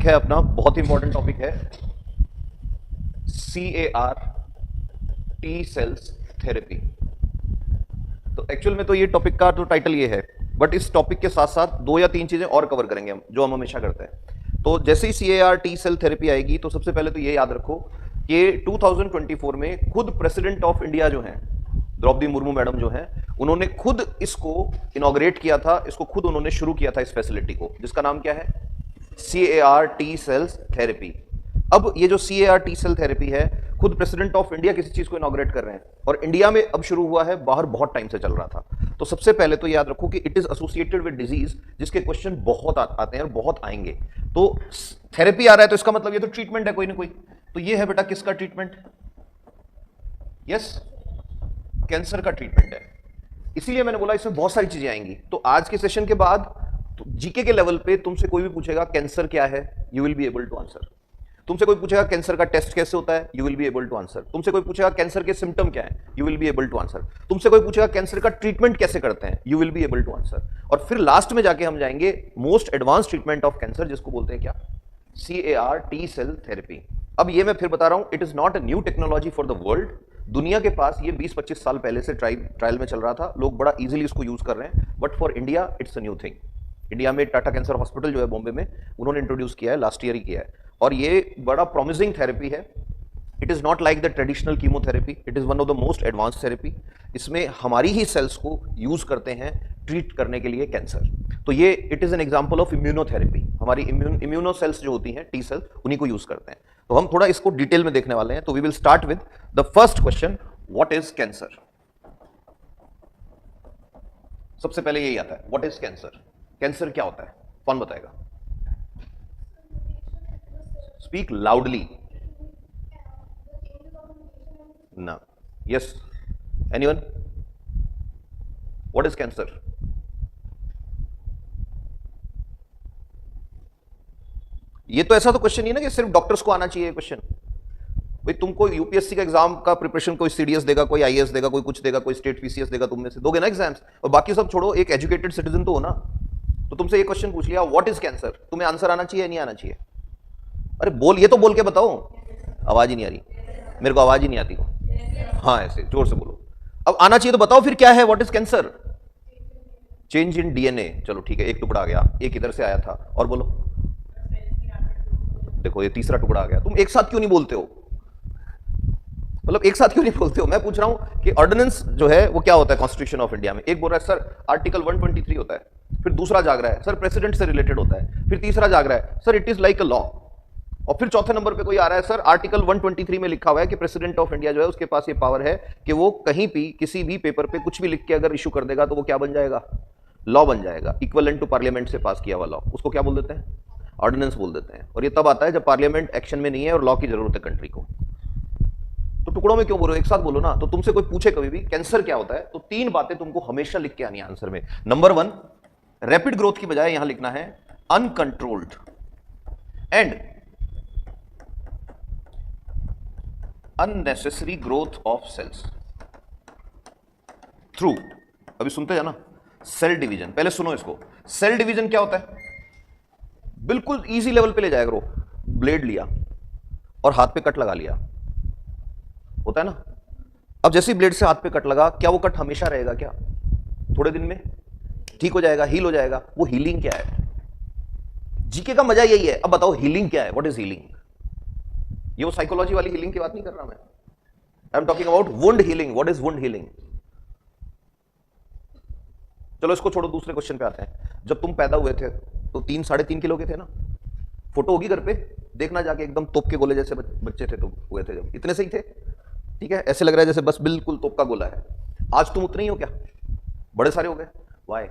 Topic है अपना, बहुत ही इंपॉर्टेंट टॉपिक है, CAR टी सेल्स थेरेपी। तो एक्चुअल में तो ये टॉपिक का तो टाइटल ये है, बट इस टॉपिक के साथ साथ 2 या 3 चीजें और कवर करेंगे हम, जो हम हमेशा करते हैं। तो जैसे ही CAR टी सेल थेरेपी आएगी तो सबसे पहले तो ये याद रखो कि 2024 में खुद प्रेसिडेंट ऑफ इंडिया जो हैं, द्रौपदी मुर्मू मैडम जो हैं, उन्होंने खुद इसको इनॉग्रेट किया था, इसको खुद उन्होंने शुरू किया था इस फैसिलिटी को, जिसका नाम क्या है, CAR टी सेल्स थेरेपी। अब ये जो CAR टी सेल थेरेपी है, खुद प्रेसिडेंट ऑफ इंडिया किसी चीज को इनॉग्रेट कर रहे हैं, और इंडिया में अब शुरू हुआ है, बाहर बहुत टाइम से चल रहा था। तो सबसे पहले तो याद रखो कि it is associated with disease, जिसके क्वेश्चन बहुत आते हैं और बहुत आएंगे। तो थेरेपी आ रहा है तो इसका मतलब ये तो ट्रीटमेंट है कोई ना कोई। तो ये है बेटा किसका ट्रीटमेंट? यस, कैंसर का ट्रीटमेंट है। इसीलिए मैंने बोला इसमें बहुत सारी चीजें आएंगी। तो आज के सेशन के बाद तो जीके के लेवल पे तुमसे कोई भी पूछेगा कैंसर क्या है, you will be able to answer. तुमसे कोई पूछेगा कैंसर का टेस्ट कैसे होता है, you will be able to answer. तुमसे कोई पूछेगा कैंसर के सिम्टम क्या है, you will be able to answer. तुमसे कोई पूछेगा कैंसर का ट्रीटमेंट कैसे करते हैं, you will be able to answer. और फिर लास्ट में जाके हम जाएंगे most advanced treatment of cancer, जिसको बोलते हैं क्या, CAR टी सेल थेरेपी। अब ये मैं फिर बता रहा हूं, it is not a new technology for the world. दुनिया के पास ये 20-25 साल पहले से ट्रायल में चल रहा था, लोग बड़ा इजीली इसको यूज कर रहे हैं, but for India it's a new thing. India में टाटा कैंसर हॉस्पिटल जो है बॉम्बे में, उन्होंने इंट्रोड्यूस किया है, लास्ट ईयर ही किया है, और ये बड़ा प्रॉमिसिंग थेरेपी है। It is not like the traditional chemotherapy, it is one of the most advance therapy. इसमें हमारी ही सेल्स को यूज करते हैं ट्रीट करने के लिए कैंसर। तो ये it is an example of immunotherapy. हमारी इम्यूनो सेल्स जो होती हैं, टी सेल, उन्हीं को यूज करते हैं। तो हम थोड़ा इसको डिटेल में देखने वाले हैं। तो we will start with the first question, what is cancer. सबसे पहले यही आता है, व्हाट इज कैंसर। कैंसर क्या होता है, कौन बताएगा? स्पीक लाउडली ना। Yes, anyone? What is cancer? ये तो ऐसा तो क्वेश्चन नहीं ना कि सिर्फ डॉक्टर्स को आना चाहिए क्वेश्चन। भाई तुमको यूपीएससी का एग्जाम का प्रिपरेशन कोई सीडीएस देगा, कोई आईएएस देगा, कोई कुछ देगा, कोई स्टेट पीसीएस देगा, तुम में से दोगे ना एग्जाम्स, और बाकी सब छोड़ो, एक एजुकेटेड सिटीजन तो हो ना। तो तुमसे ये क्वेश्चन पूछ लिया, व्हाट इज कैंसर, तुम्हें आंसर आना चाहिए नहीं आना चाहिए? अरे बोल, ये तो बोल के बताओ। आवाज ही नहीं आ रही, मेरे को आवाज ही नहीं आती। हाँ ऐसे जोर से बोलो। अब आना चाहिए तो बताओ फिर क्या है, what is cancer? Change in DNA. चलो ठीक है, एक टुकड़ा आ गया, एक इधर से आया था, और बोलो। देखो ये तीसरा टुकड़ा आ गया। तुम एक साथ क्यों नहीं बोलते हो? मतलब एक साथ क्यों नहीं बोलते हो? मैं पूछ रहा हूं कि ऑर्डिनेंस जो है वो क्या होता है कॉन्स्टिट्यूशन ऑफ इंडिया में। एक बोल रहा है सर आर्टिकल 123 होता है, फिर दूसरा जाग रहा है सर प्रेसिडेंट से रिलेटेड होता है, फिर तीसरा जाग रहा है sir it is like a law, और फिर चौथे नंबर पे कोई आ रहा है सर आर्टिकल 123 में लिखा हुआ है कि प्रेसिडेंट ऑफ इंडिया जो है उसके पास ये पावर है कि वो कहीं भी किसी भी पेपर पे कुछ भी लिख के अगर इशू कर देगा तो वो क्या बन जाएगा, लॉ बन जाएगा। इक्विवेलेंट टू पार्लियामेंट से पास किया हुआ लॉ, उसको क्या बोल देते हैं, ऑर्डिनेंस बोल देते हैं। और ये तब आता है जब पार्लियामेंट एक्शन में नहीं है और लॉ की जरूरत है कंट्री को। तो टुकड़ों में क्यों बोलो, एक साथ बोलो ना। तो तुमसे कोई पूछे कभी भी कैंसर क्या होता है, तो 3 बातें तुमको हमेशा लिख के आनी है आंसर में। नंबर 1, रैपिड ग्रोथ की बजाय यहां लिखना है uncontrolled and unnecessary growth of cells through, अभी सुनते जाना, सेल डिवीजन। पहले सुनो इसको, सेल डिवीजन क्या होता है, बिल्कुल इजी लेवल पे ले जाया करो। ब्लेड लिया और हाथ पे कट लगा लिया, होता है ना। अब जैसे ही ब्लेड से हाथ पे कट लगा, क्या वो कट हमेशा रहेगा क्या? थोड़े दिन में ठीक हो जाएगा, हील हो जाएगा। वो हीलिंग क्या है? जीके का मजा यही है। अब बताओ हीलिंग क्या है, व्हाट इज हीलिंग? ये वो साइकोलॉजी वाली हीलिंग की बात नहीं कर रहा मैं, I am talking about wound healing. What is wound healing? चलो इसको छोड़ो, दूसरे क्वेश्चन पे आते हैं। जब तुम पैदा हुए थे तो 3-3.5 किलो के थे ना? फोटो होगी घर पे, देखना जाके, एकदम तोप के गोले जैसे बच्चे थे तो हुए थे, जब इतने सही थे, ठीक है, ऐसे लग रहा है जैसे बस बिल्कुल तोप का गोला है। आज तुम उतने ही हो क्या, बड़े सारे हो गए? वाई?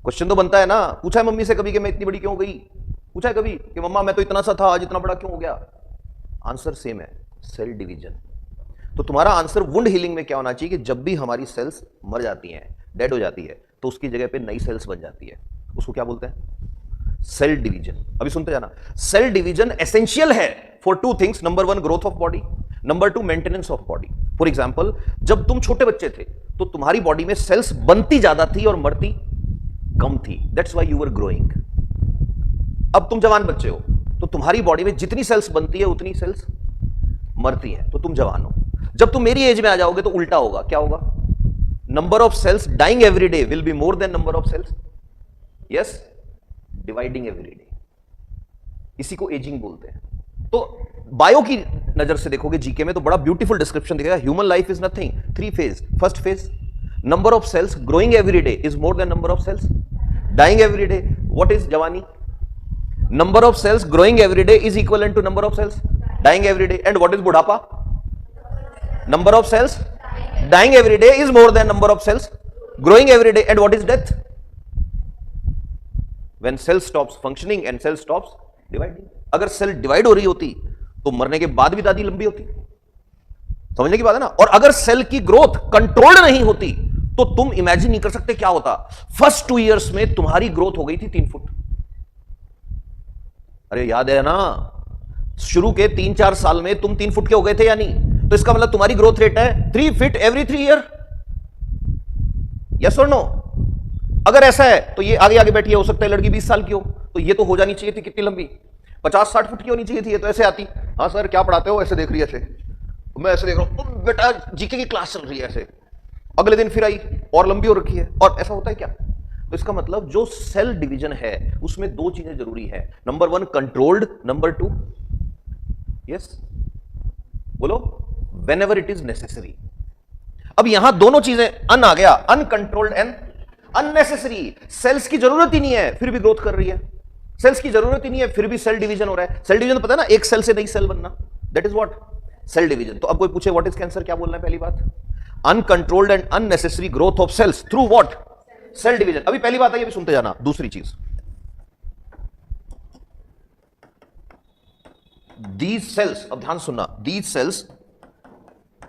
क्वेश्चन तो बनता है ना। पूछा है मम्मी से कभी कि मैं इतनी बड़ी क्यों हो गई? पूछा है कभी कि मम्मा मैं तो इतना सा था, आज इतना बड़ा क्यों हो गया? आंसर सेम है, सेल डिवीजन। तो तुम्हारा आंसर वुंड हीलिंग में क्या होना चाहिए कि जब भी हमारी सेल्स मर जाती हैं, डेड हो जाती है, तो उसकी जगह पे नई सेल्स बन जाती है। उसको क्या बोलते हैं? Cell division. अभी सुनते जाना। सेल डिवीजन एसेंशियल है for 2 things. Number 1 growth of body, number 2 maintenance of body. For example, जब तुम छोटे बच्चे थे तो तुम्हारी बॉडी में सेल्स बनती ज्यादा थी और मरती कम थी, that's why you were growing. अब तुम जवान बच्चे हो तो तुम्हारी बॉडी में जितनी सेल्स बनती है उतनी सेल्स मरती हैं, तो तुम जवान हो। जब तुम मेरी एज में आ जाओगे तो उल्टा होगा, क्या होगा? Number of cells dying every day will be more than number of cells yes dividing every day. इसी को एजिंग बोलते हैं। तो बायो की नजर से देखोगे जीके में तो बड़ा ब्यूटीफुल डिस्क्रिप्शन दिखेगा। Human life is nothing, 3 phase. First phase, number of cells growing every day is more than number of cells dying every day. What is जवानी? Number of cells growing every day is equal to number of cells dying every day. And what is बुढ़ापा? Number of cells dying every day is more than number of cells growing every day. And what is death? When cell stops functioning and cell stops dividing. अगर cell divide हो रही होती तो मरने के बाद भी दादी लंबी होती, समझने की बात है ना। और अगर सेल की ग्रोथ कंट्रोल्ड नहीं होती तो तुम इमेजिन नहीं कर सकते क्या होता। फर्स्ट 2 इयर्स में तुम्हारी ग्रोथ हो गई थी 3 फुट। अरे याद है ना, शुरू के 3-4 साल में तुम 3 फुट के हो गए थे या नहीं? तो इसका मतलब तुम्हारी ग्रोथ रेट है 3 फीट एवरी 3 ईयर। यस और नो? अगर ऐसा है तो ये आगे आगे बैठी है, हो सकता है लड़की 20 साल की हो, तो ये तो हो जानी चाहिए थी कितनी लंबी, 50-60 फुट की होनी चाहिए थी। ये तो ऐसे आती, हाँ सर क्या पढ़ाते हो, ऐसे देख रही है, ऐसे मैं ऐसे देख रहा हूं, बेटा जीके की क्लास चल रही है ऐसे। अगले दिन फिर आई और लंबी हो रखी है। और ऐसा होता है क्या? तो इसका मतलब जो सेल डिवीजन है उसमें 2 चीजें जरूरी है। नंबर 1 कंट्रोल्ड, नंबर 2 यस बोलो व्हेनेवर इट इज नेसेसरी। अब यहां दोनों चीजें अन आ गया, अनकंट्रोल्ड एंड अननेसेसरी। सेल्स की जरूरत ही नहीं है फिर भी ग्रोथ कर रही है, सेल्स की जरूरत ही नहीं है फिर भी सेल डिवीजन हो रहा है। सेल डिवीजन तो पता है ना, एक सेल से नई सेल बनना, that is what cell division. तो अब कोई पूछे व्हाट इज कैंसर, क्या बोलना है? पहली बात, uncontrolled and unnecessary growth of cells through what cell division. अभी पहली बात है, ये भी सुनते जाना। दूसरी चीज, दीज सेल्स, अब ध्यान सुनना, these cells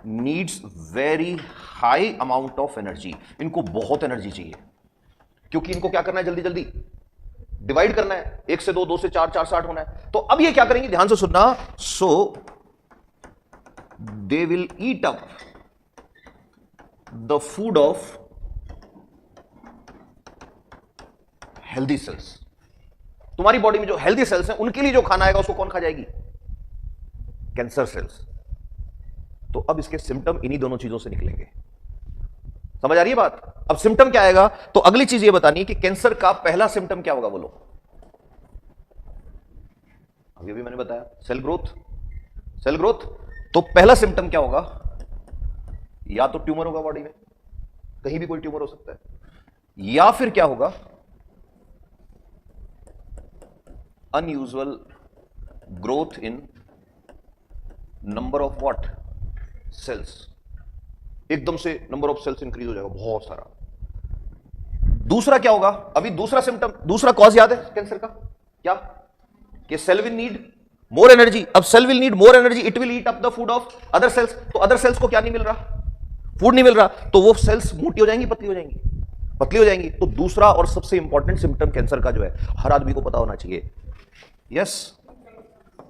needs very high amount of energy. इनको बहुत एनर्जी चाहिए क्योंकि इनको क्या करना है, जल्दी जल्दी डिवाइड करना है, 1 से 2, 2 से 4, 4 से 8 होना है। तो अब ये क्या करेंगे, ध्यान से सुनना। So they will eat up the food of healthy cells. तुम्हारी बॉडी में जो हेल्दी सेल्स हैं उनके लिए जो खाना आएगा उसको कौन खा जाएगी? Cancer cells. तो अब इसके सिम्टम इन्हीं दोनों चीजों से निकलेंगे। समझ आ रही है बात? अब सिम्टम क्या आएगा? तो अगली चीज ये बतानी है कि कैंसर का पहला सिम्टम क्या होगा, बोलो। अभी मैंने बताया सेल ग्रोथ, सेल ग्रोथ। तो पहला सिम्टम क्या होगा? या तो ट्यूमर होगा बॉडी में, कहीं भी कोई ट्यूमर हो सकता है, या फिर क्या होगा, unusual growth in number of what cells. एकदम से नंबर ऑफ सेल्स इंक्रीज हो जाएगा बहुत सारा। दूसरा क्या होगा? अभी दूसरा सिम्टम, दूसरा कॉज याद है कैंसर का क्या? कि cell will need more energy. अब cell will need more energy, it will eat up the food of other cells. तो अदर सेल्स को क्या नहीं मिल रहा? फूड नहीं मिल रहा, तो वो सेल्स मोटी हो जाएंगी, पतली हो जाएंगी, पतली हो जाएंगी। तो दूसरा और सबसे इंपॉर्टेंट सिम्टम कैंसर का जो है, हर आदमी को पता होना चाहिए, यस,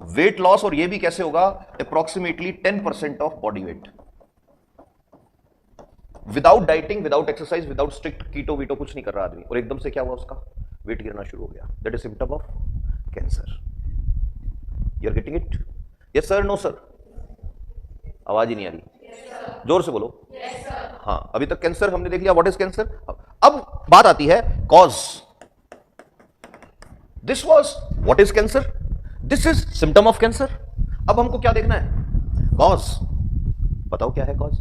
वेट लॉस। और ये भी कैसे होगा? Approximately 10% of body weight, without dieting, without exercise, without strict keto veto, कुछ नहीं कर रहा आदमी, और एकदम से क्या हुआ, उसका वेट गिरना शुरू हो गया। That is symptom of cancer. You are getting it? Yes sir, no sir? आवाज ही नहीं आ रही, जोर से बोलो। yes, हाँ, अभी तक कैंसर हमने देख लिया, व्हाट इज कैंसर। अब बात आती है cause. This was what is cancer, this is symptom of cancer. अब हमको क्या देखना है? कॉज। बताओ क्या है कॉज?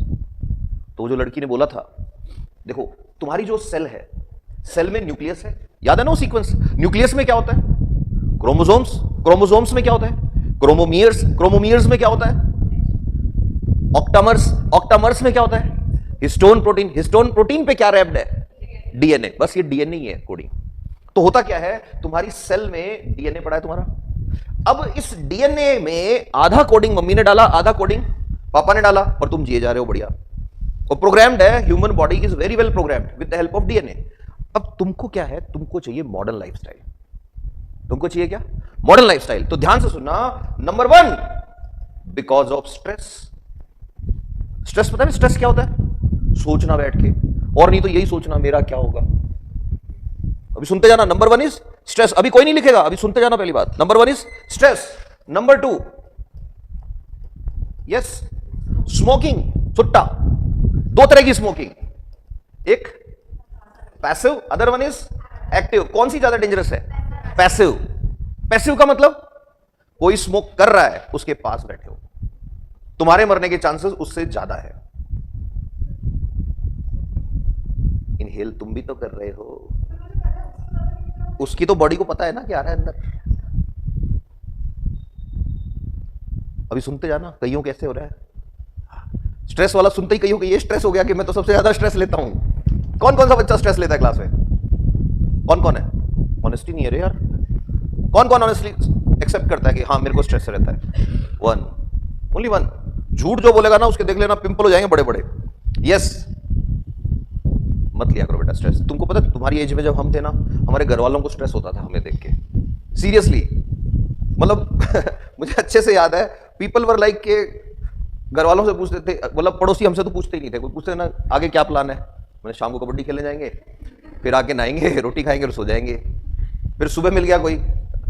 तो जो लड़की ने बोला था, देखो तुम्हारी जो सेल है, सेल में न्यूक्लियस है, याद है ना वो सीक्वेंस? न्यूक्लियस में क्या होता है? क्रोमोसोम्स। क्रोमोसोम्स में क्या होता है? क्रोमोमियर्स। क्रोमोमियर्स में क्या होता है? ऑक्टामर्स। ऑक्टामर्स में क्या होता है? Histone protein. हिस्टोन प्रोटीन पे क्या रैप्ड है? डीएनए। बस ये डीएनए ही है कोडिंग। तो होता क्या है, तुम्हारी सेल में डीएनए पड़ा है तुम्हारा। अब इस डीएनए में आधा कोडिंग मम्मी ने डाला, आधा कोडिंग पापा ने डाला, और तुम जिए जा रहे हो बढ़िया, और प्रोग्राम्ड है। Human body is very well programmed with the help of DNA. अब तुमको क्या है? तुमको चाहिए मॉडर्न लाइफस्टाइल। तुमको चाहिए क्या? Modern lifestyle. तो ध्यान से सुनना। Number 1, because of stress. Stress पता है स्ट्रेस क्या होता है? सोचना बैठ के, और नहीं तो यही सोचना मेरा क्या होगा। अभी सुनते जाना। Number 1 is stress. अभी कोई नहीं लिखेगा, अभी सुनते जाना। पहली बात, number 1 is stress. Number 2, yes, smoking, सुट्टा। दो तरह की स्मोकिंग, एक passive, other one is active. कौन सी ज्यादा डेंजरस है? पैसिव। पैसिव का मतलब कोई स्मोक कर रहा है, उसके पास बैठे हो, तुम्हारे मरने के चांसेस उससे ज्यादा है। इनहेल तुम भी तो कर रहे हो, उसकी तो बॉडी को पता है ना क्या आ रहा है अंदर। अभी सुनते जाना, कईयों कैसे हो रहा है स्ट्रेस वाला। सुनते ही कईयों को ये स्ट्रेस हो गया कि मैं तो सबसे ज्यादा स्ट्रेस लेता हूं। कौन कौन सा बच्चा स्ट्रेस लेता है क्लास में? कौन कौन है? ऑनेस्टी नहीं है रे यार। कौन कौन ऑनेस्टली एक्सेप्ट करता है कि हाँ मेरे को स्ट्रेस रहता है? 1, ओनली 1। झूठ जो बोलेगा ना उसके देख लेना पिंपल हो जाएंगे बड़े बड़े। यस, मत लिया करो बेटा स्ट्रेस। तुमको पता है तुम्हारी एज में जब हम थे ना, हमारे घर वालों को स्ट्रेस होता था हमें देख के, सीरियसली। मतलब मुझे अच्छे से याद है, पीपल वर लाइक के घर वालों से पूछते थे, मतलब पड़ोसी हमसे तो पूछते ही नहीं थे। कोई पूछते ना आगे क्या प्लान है, मैंने शाम को कबड्डी खेलने जाएंगे, फिर आके नहाएंगे, रोटी खाएंगे और सो जाएंगे। फिर सुबह मिल गया कोई,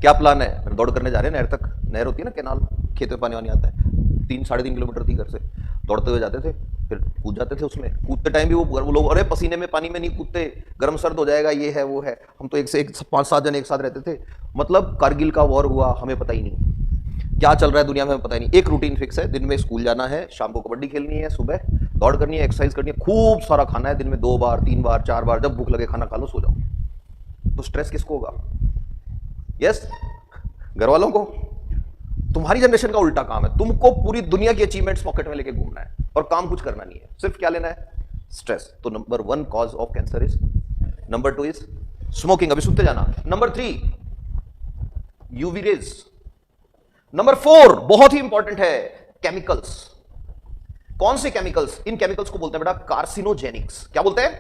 क्या प्लान है? दौड़ करने जा रहे हैं नहर तक। नहर होती है ना, कैनाल, खेत में पानी वानी आता है। 3-3.5 किलोमीटर थी घर से, दौड़ते हुए जाते थे, फिर कूद जाते थे उसमें। कूदते टाइम भी वो लोग, अरे पसीने में पानी में नहीं कूदते, गर्म सर्द हो जाएगा, ये है वो है। हम तो एक से एक 5-7 जन एक साथ रहते थे। मतलब कारगिल का वॉर हुआ, हमें पता ही नहीं क्या चल रहा है दुनिया में, हमें पता ही नहीं। एक रूटीन फिक्स है, दिन में स्कूल जाना है, शाम को कबड्डी खेलनी है, सुबह दौड़ करनी है, एक्सरसाइज करनी है, खूब सारा खाना है, दिन में 2 बार 3 बार 4 बार, जब भूख लगे खाना खा लो, सो जाओ। तो स्ट्रेस किसको होगा? यस, घर वालों को। तुम्हारी जनरेशन का उल्टा काम है, तुमको पूरी दुनिया की अचीवमेंट्स पॉकेट में लेके घूमना है और काम कुछ करना नहीं है, सिर्फ क्या लेना है? स्ट्रेस। तो number 1 cause of cancer is, number 2 is smoking. अभी सुनते जाना। Number 3, UV rays. नंबर 4 बहुत ही इंपॉर्टेंट है, केमिकल्स। कौन से केमिकल्स? इन केमिकल्स को बोलते हैं बेटा कार्सिनोजेनिक्स। क्या बोलते हैं?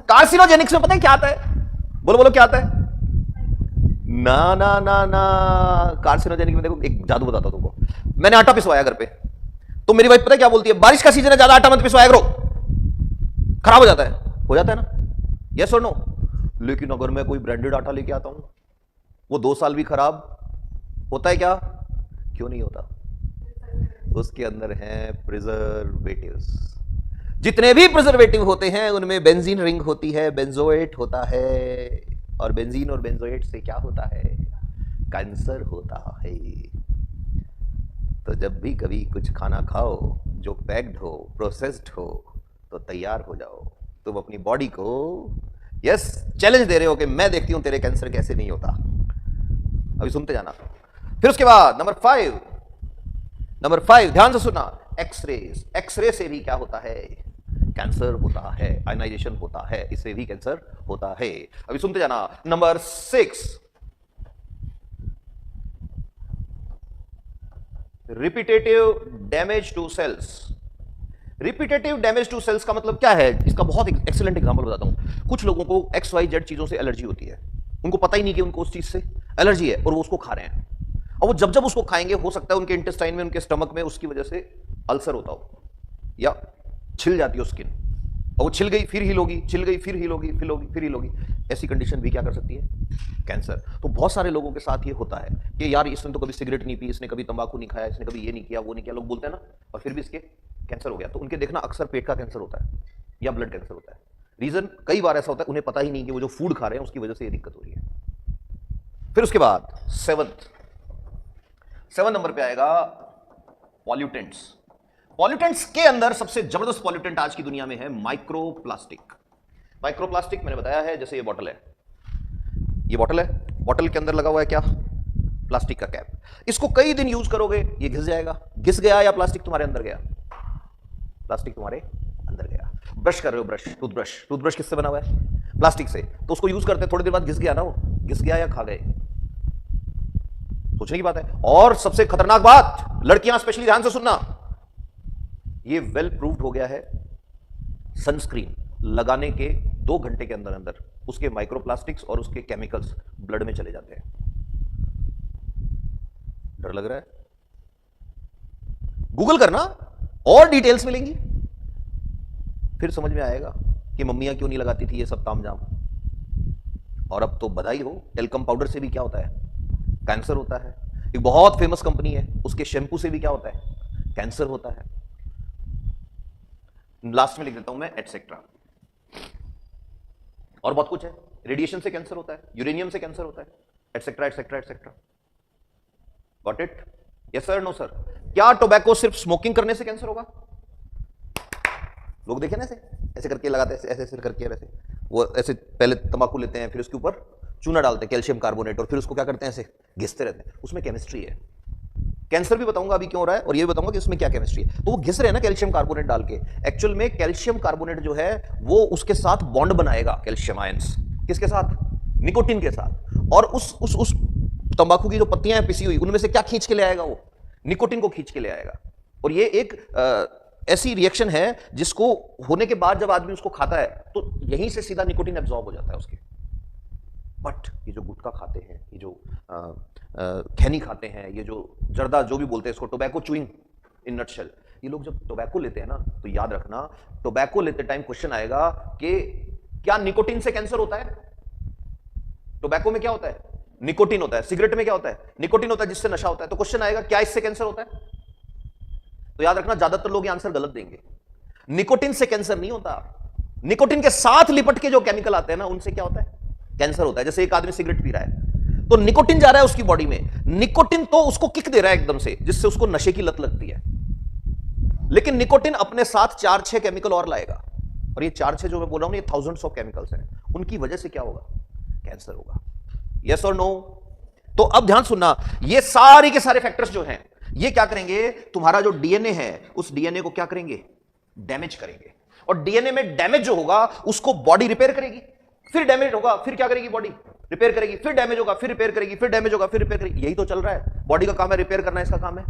कार्सिनोजेनिक्स में पता है क्या आता है? बोलो बोलो क्या आता है? ना ना ना ना, कार्सिनोजेनिक में देखो एक जादू बताता हूं तुमको। मैंने आटा पिसवाया घर पे, तो मेरी वाइफ पता है क्या बोलती है? बारिश का सीजन है, ज्यादा आटा मत पिसवाया करो, खराब हो जाता है। हो जाता है ना? यस और नो? लेकिन अगर मैं कोई ब्रांडेड आटा लेके आता हूं, वो 2 साल भी खराब होता है क्या? क्यों नहीं होता? उसके अंदर हैं प्रिजर्वेटिव्स। जितने भी प्रिजर्वेटिव होते हैं उनमें बेंजीन रिंग होती है, बेंजोएट होता है, और बेंजीन और बेंजोएट से क्या होता है? कैंसर होता है। तो जब भी कभी कुछ खाना खाओ जो पैक्ड हो, प्रोसेस्ड हो, तो तैयार हो जाओ। तुम अपनी बॉडी को यस चैलेंज दे रहे हो कि मैं देखती हूं तेरे कैंसर कैसे नहीं होता। अभी सुनते जाना। फिर उसके बाद नंबर 5 ध्यान से सुना, एक्सरेज। एक्सरे से भी क्या होता है? कैंसर होता है, आयनाइजेशन होता है, इससे भी कैंसर होता है। अभी सुनते जाना। Number 6, repetitive damage to cells. Repetitive damage to cells का मतलब क्या है? इसका बहुत एक्सीलेंट एग्जांपल बताता हूं। कुछ लोगों को XYZ चीजों से एलर्जी होती है, उनको पता ही नहीं कि उनको उस चीज से एलर्जी है, और वो उसको खा रहे हैं। और वो जब जब उसको खाएंगे, हो सकता है उनके इंटेस्टाइन में, उनके स्टमक में उसकी वजह से अल्सर होता हो, या छिल जाती हो स्किन, और वो छिल गई फिर हील होगी, छिल गई फिर हील होगी, फिर हील होगी। ऐसी कंडीशन भी क्या कर सकती है? कैंसर। तो बहुत सारे लोगों के साथ ये होता है कि यार इसने तो कभी सिगरेट नहीं पी, इसने कभी तंबाकू नहीं खाया, इसने कभी ये नहीं किया, वो नहीं किया, लोग बोलते हैं ना, और फिर भी इसके कैंसर हो गया। तो उनके देखना अक्सर पेट का कैंसर होता है या ब्लड कैंसर होता है। रीजन कई बार ऐसा होता है, उन्हें पता ही नहीं कि वो जो फूड खा रहे हैं उसकी वजह से ये दिक्कत हो रही है। फिर उसके बाद 7 नंबर पे आएगा पॉल्यूटेंट्स। पॉल्यूटेंट्स के अंदर सबसे जबरदस्त पॉल्यूटेंट आज की दुनिया में है माइक्रोप्लास्टिक। माइक्रोप्लास्टिक मैंने बताया है, जैसे ये बॉटल है, ये बॉटल है, बॉटल के अंदर लगा हुआ है क्या? प्लास्टिक का कैप। इसको कई दिन यूज करोगे, ये घिस जाएगा। घिस गया या प्लास्टिक तुम्हारे अंदर गया? प्लास्टिक तुम्हारे अंदर गया। ब्रश कर रहे हो, ब्रश, टूथब्रश किससे बना हुआ है? प्लास्टिक से। तो उसको यूज करते थोड़ी देर बाद घिस गया ना, वो घिस गया या खा गए? सोचने की बात है। और सबसे खतरनाक बात, लड़कियां स्पेशली ध्यान से सुनना, ये वेल प्रूव्ड हो गया है, सनस्क्रीन लगाने के 2 घंटे के अंदर अंदर उसके माइक्रोप्लास्टिक्स और उसके केमिकल्स ब्लड में चले जाते हैं। डर लग रहा है? गूगल करना, और डिटेल्स मिलेंगी, फिर समझ में आएगा कि मम्मियां क्यों नहीं लगाती थी ये सब तामझाम। और अब तो बधाई हो, टेल्कम पाउडर से भी क्या होता है, कैंसर होता है। एक बहुत फेमस कंपनी है, उसके शैम्पू से भी क्या होता है, कैंसर होता है। लास्ट में लिख देता हूं मैं एटसेट्रा। और बहुत कुछ है, रेडिएशन से कैंसर होता है, यूरेनियम से कैंसर होता है, etcetera etcetera etcetera. Got it? Yes sir, no sir? क्या टोबैको सिर्फ स्मोकिंग करने से कैंसर होगा? लोग देखे ना, ऐसे ऐसे करके लगाते हैं, ऐसे ऐसे करके, वैसे वो ऐसे पहले तंबाकू लेते हैं, फिर उसके ऊपर चूना डालते हैं कैल्शियम कार्बोनेट, और फिर उसको क्या करते हैं, ऐसे घिसते रहते हैं। उसमें केमिस्ट्री है। कैंसर भी बताऊंगा अभी क्यों हो रहा है, और ये भी बताऊंगा कि उसमें क्या केमिस्ट्री है। तो वो घिस रहे हैं ना कैल्शियम कार्बोनेट डाल के। एक्चुअल में कैल्शियम कार्बोनेट जो है वो उसके साथ बॉन्ड बनाएगा, कैल्शियम आयंस। किसके साथ? निकोटिन के साथ। और उस तंबाकू की जो पत्तियां हैं पिसी हुई, उनमें से क्या खींच के ले आएगा वो? निकोटिन को खींच के ले आएगा। और ये एक ऐसी रिएक्शन है जिसको होने के बाद जब आदमी उसको खाता है तो यहीं से सीधा निकोटिन एब्जॉर्ब हो जाता है उसके। बट ये जो गुटखा खाते हैं, ये जो खैनी खाते हैं, ये जो जर्दा जो भी बोलते हैं इसको, टोबैको चुइंग इन नटशेल, ये लोग जब टोबैको लेते हैं ना, तो याद रखना, टोबैको लेते टाइम क्वेश्चन आएगा कि क्या निकोटिन से कैंसर होता है? टोबैको में क्या होता है? निकोटिन होता है। सिगरेट में क्या होता है? निकोटिन होता है, जिससे नशा होता है। तो क्वेश्चन आएगा क्या इससे कैंसर होता है? तो याद रखना, ज्यादातर लोग ये आंसर गलत देंगे। निकोटिन से कैंसर नहीं होता। निकोटिन के साथ लिपट के जो केमिकल आते हैं ना, उनसे क्या होता है? कैंसर होता है। जैसे एक आदमी सिगरेट पी रहा है तो निकोटिन जा रहा है उसकी बॉडी में, निकोटिन तो उसको किक दे रहा है एकदम से, जिससे उसको नशे की लत लगती है। लेकिन निकोटिन अपने साथ 4-6 केमिकल और लाएगा, और ये 4-6 जो मैं बोल रहा हूं, ये थाउजेंड्स ऑफ केमिकल्स हैं। उनकी वजह से क्या होगा? कैंसर होगा। यस और नो? तो अब ध्यान सुनना, ये सारे के सारे फैक्टर्स जो हैं, ये क्या करेंगे? तुम्हारा जो डीएनए है, उस डीएनए को क्या करेंगे? डैमेज करेंगे। और डीएनए में डैमेज जो होगा उसको बॉडी रिपेयर करेगी, फिर डैमेज होगा, फिर क्या करेगी? बॉडी रिपेयर करेगी, फिर डैमेज होगा, फिर रिपेयर करेगी, फिर डैमेज होगा, फिर रिपेयर करेगी। यही तो चल रहा है। बॉडी का काम है रिपेयर करना, इसका काम है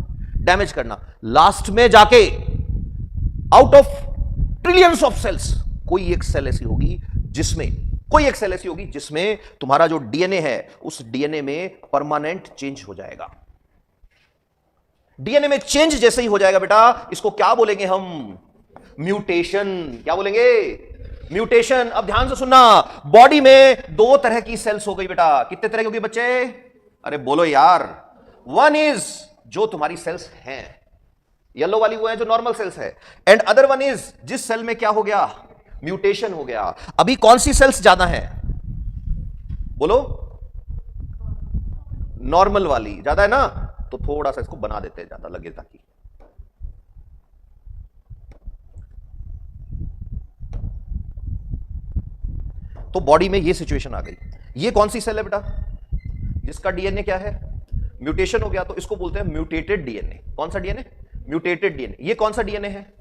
डैमेज करना। लास्ट में जाके out of trillions of cells कोई एक सेल ऐसी होगी जिसमें तुम्हारा जो डीएनए है, उस डीएनए में परमानेंट चेंज हो जाएगा। डीएनए में चेंज जैसे ही हो जाएगा बेटा, इसको क्या बोलेंगे हम? म्यूटेशन। क्या बोलेंगे? म्यूटेशन। अब ध्यान से सुनना, बॉडी में 2 तरह की सेल्स हो गई बेटा। कितने तरह की होगी बच्चे? अरे बोलो यार। वन इज जो तुम्हारी सेल्स हैं, येलो वाली वो है जो नॉर्मल सेल्स है, एंड अदर वन इज जिस सेल में क्या हो गया? म्यूटेशन हो गया। अभी कौन सी सेल्स ज्यादा है? बोलो। नॉर्मल वाली ज्यादा है ना, तो थोड़ा सा इसको बना देते हैं, ज्यादा लगे ताकि। तो बॉडी में ये सिचुएशन आ गई। ये कौन सी सेल है बेटा? जिसका डीएनए क्या है? म्यूटेशन हो गया, तो इसको बोलते हैं म्यूटेटेड डीएनए। कौन सा डीएनए? Mutated DNA. ये कौन सा डीएनए है?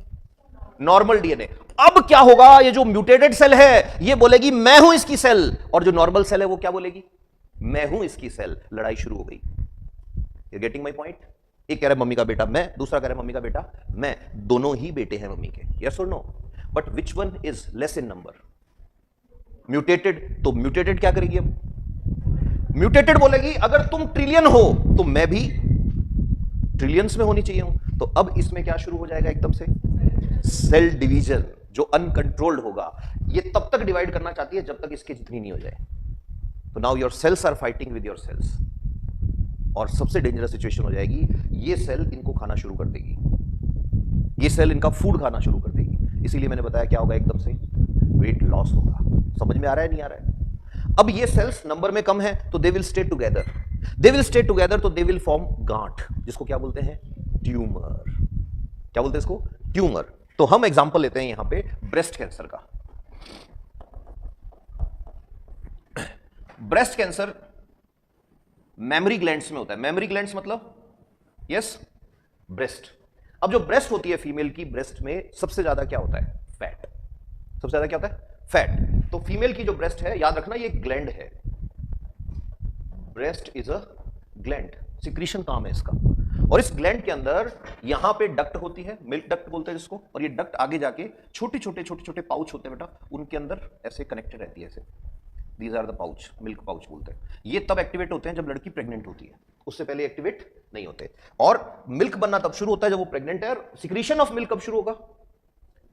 Normal DNA. अब क्या होगा? ये जो म्यूटेटेड सेल है ये बोलेगी मैं हूं इसकी सेल, और जो नॉर्मल सेल है वो क्या बोलेगी? मैं हूं इसकी सेल। लड़ाई शुरू हो गई। You getting my point? एक कह रहा है मम्मी का बेटा मैं, दूसरा कह रहा है मम्मी का बेटा मैं। दोनों ही बेटे हैं मम्मी के। यस और no? But which one is less in number? Mutated. तो म्यूटेटेड क्या करेगी? अब म्यूटेटेड बोलेगी अगर तुम ट्रिलियन हो तो मैं भी ट्रिलियंस में होनी चाहिए हूं। तो अब इसमें क्या शुरू हो जाएगा? एकदम से सेल डिवीजन, जो अनकंट्रोल्ड होगा। ये तब तक डिवाइड करना चाहती है जब तक इसके जितनी नहीं हो जाए। तो now your cells are fighting with your cells, और सबसे डेंजरस सिचुएशन हो जाएगी। ये सेल इनको खाना शुरू कर देगी, ये सेल इनका फूड खाना शुरू कर देगी। इसीलिए मैंने बताया क्या होगा? एकदम से वेट लॉस होगा। समझ में आ रहा है? नहीं आ रहा है? अब ये सेल्स नंबर में कम है तो दे विल स्टे टुगेदर, तो दे विल फॉर्म गांठ, जिसको क्या बोलते हैं? ट्यूमर। क्या बोलते हैं इसको? ट्यूमर। तो हम एग्जांपल लेते हैं यहां पे ब्रेस्ट कैंसर का। ब्रेस्ट कैंसर मेमरी ग्लैंड्स में होता है। मेमरी ग्लैंड्स मतलब यस, ब्रेस्ट। अब जो ब्रेस्ट होती है फीमेल की, ब्रेस्ट में सबसे ज्यादा क्या होता है? फैट। सबसे ज्यादा क्या होता है? फैट। तो फीमेल की जो ब्रेस्ट है, याद रखना ये ग्लैंड है। Breast is a gland, secretion काम है इसका। और इस ग्लैंड के अंदर यहां पे डक्ट होती है, मिल्क डक्ट बोलते हैं जिसको, और ये डक्ट आगे जाके छोटे छोटे पाउच होते हैं बेटा, उनके अंदर ऐसे कनेक्टेड रहती है ऐसे। These are the pouch, milk pouch बोलते हैं। ये तब एक्टिवेट होते हैं जब लड़की प्रेग्नेंट होती है, उससे पहले एक्टिवेट नहीं होते। और मिल्क बनना तब शुरू होता है जब वो प्रेग्नेंट है। और सिक्रीशन ऑफ मिल्क कब शुरू होगा?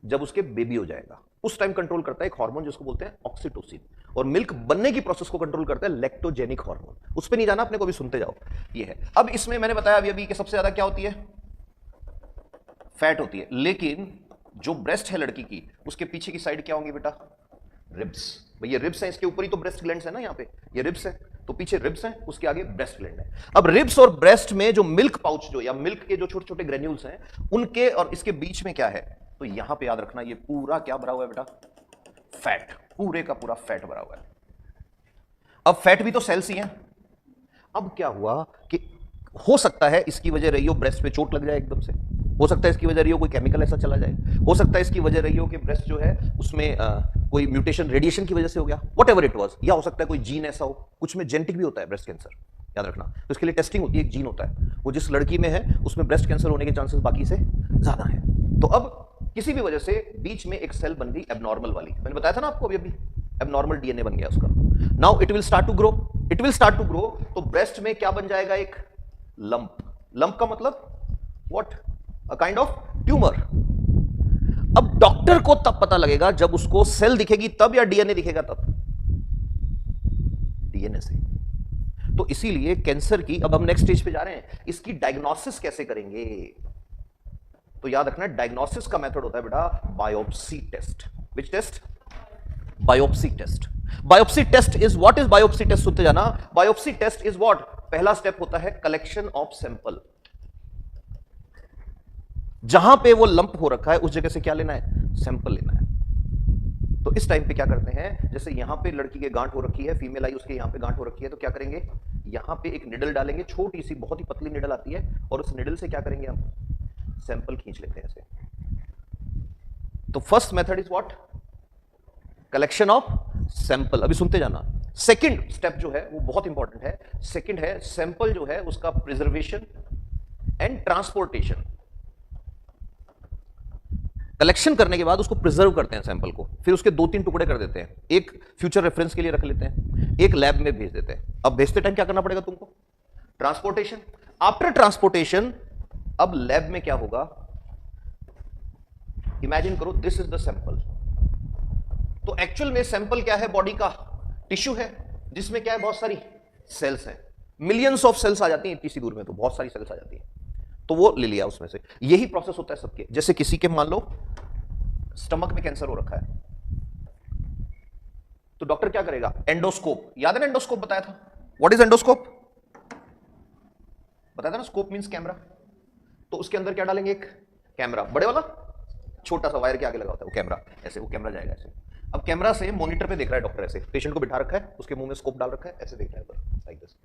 जब उसके बेबी हो जाएगा उस टाइम कंट्रोल करता है एक हार्मोन जिसको बोलते हैं ऑक्सीटोसिन, और मिल्क बनने की प्रोसेस को कंट्रोल करता है लैक्टोजेनिक हार्मोन। उस पे नहीं जाना अपने को, भी सुनते जाओ। ये है। अब इसमें मैंने बताया अभी अभी कि सबसे ज्यादा क्या होती है, फैट होती है, लेकिन जो ब्रेस्ट है लड़की की उसके पीछे की साइड क्या होंगी बेटा, रिब्स। भैया रिब्स है, इसके ऊपर ही तो ब्रेस्ट ग्लैंड्स है ना, यहाँ पे ये रिब्स है, तो पीछे रिब्स है, उसके आगे ब्रेस्ट ग्लैंड है। अब रिब्स और ब्रेस्ट में जो मिल्क पाउच जो या मिल्क के जो छोटे छोटे ग्रेन्यूल्स हैं उनके और इसके बीच में क्या है, तो यहां पे याद रखना ये पूरा क्या भरा हुआ है बेटा, फैट, पूरे का पूरा फैट भरा हुआ है। अब फैट भी तो सेल्स ही हैं। अब क्या हुआ कि हो सकता है इसकी वजह रही हो ब्रेस्ट पे चोट लग जाए एकदम से, हो सकता है इसकी वजह रही हो कोई केमिकल ऐसा चला जाए, हो सकता है इसकी वजह रही हो कि ब्रेस्ट जो है उसमें कोई म्यूटेशन रेडिएशन की वजह से हो गया, व्हाटएवर इट वाज, या हो सकता है कोई जीन ऐसा हो, कुछ में जेनेटिक भी होता है ब्रेस्ट कैंसर, याद रखना। तो इसके लिए टेस्टिंग होती है, एक जीन होता है, वो जिस लड़की में है उसमें ब्रेस्ट कैंसर होने के चांसेस बाकी से ज्यादा है। तो अब किसी भी वजह से बीच में एक सेल बन गई एबनॉर्मल वाली, मैंने बताया था ना आपको अभी एबनॉर्मल डीएनए बन गया उसका। Now it will start to grow, it will start to grow, तो ब्रेस्ट में क्या बन जाएगा, एक लंप। लंप का मतलब what, a kind of tumour. अब डॉक्टर को तब पता लगेगा जब उसको सेल दिखेगी तब, या डीएनए दिखेगा तब, डीएनए से। तो इसीलिए कैंसर की, अब हम नेक्स्ट स्टेज पे जा रहे हैं, इसकी डायग्नोसिस कैसे करेंगे, तो याद रखना डायग्नोसिस का मेथड होता है बेटा biopsy test. Which test, biopsy test. Biopsy test is what, is biopsy test, सुनते जाना। बायोप्सी टेस्ट इज व्हाट, पहला स्टेप होता है कलेक्शन ऑफ सैंपल। जहां पे वो लंप हो रखा है उस जगह से क्या लेना है, सैंपल लेना है। तो इस टाइम पे क्या करते हैं, जैसे यहां पे लड़की के गांठ हो रखी है, फीमेल आई उसके यहां पे गांठ हो रखी है, तो क्या करेंगे, यहां पे एक निडल डालेंगे, छोटी सी बहुत ही पतली निडल आती है, और उस निडल से क्या करेंगे हम, सैंपल खींच लेते हैं ऐसे। तो first method is what, collection of sample. अभी सुनते जाना। सेकंड स्टेप जो है वो बहुत इंपॉर्टेंट है, सेकंड है सैंपल जो है उसका प्रिजर्वेशन एंड ट्रांसपोर्टेशन। कलेक्शन करने के बाद उसको प्रिजर्व करते हैं सैंपल को, फिर उसके 2-3 टुकड़े कर देते हैं, एक फ्यूचर रेफरेंस के लिए रख लेते हैं, एक लैब में भेज देते हैं। अब भेजते टाइम क्या करना पड़ेगा तुमको, ट्रांसपोर्टेशन। आफ्टर ट्रांसपोर्टेशन अब लैब में क्या होगा, इमेजिन करो दिस इज द सैंपल। तो एक्चुअल में सैंपल क्या है, बॉडी का टिश्यू है जिसमें क्या है, बहुत सारी सेल्स हैं, मिलियंस ऑफ सेल्स आ जाती हैं इतनी सी दूर में, तो बहुत सारी सेल्स आ जाती हैं, तो वो ले लिया उसमें से। यही प्रोसेस होता है सबके, जैसे किसी के मान लो स्टमक में कैंसर हो रखा है, तो डॉक्टर क्या करेगा, एंडोस्कोप, याद है ना एंडोस्कोप बताया था, व्हाट इज एंडोस्कोप बताया था ना, स्कोप मींस कैमरा। तो उसके अंदर क्या डालेंगे, एक कैमरा, बड़े वाला, छोटा सा वायर के आगे लगा होता है वो कैमरा, ऐसे वो कैमरा जाएगा ऐसे। अब कैमरा से मॉनिटर पे देख रहा है डॉक्टर, ऐसे पेशेंट को बिठा रखा है, उसके मुंह में स्कोप डाल रखा है, ऐसे देख रहा है उधर लाइक दिस।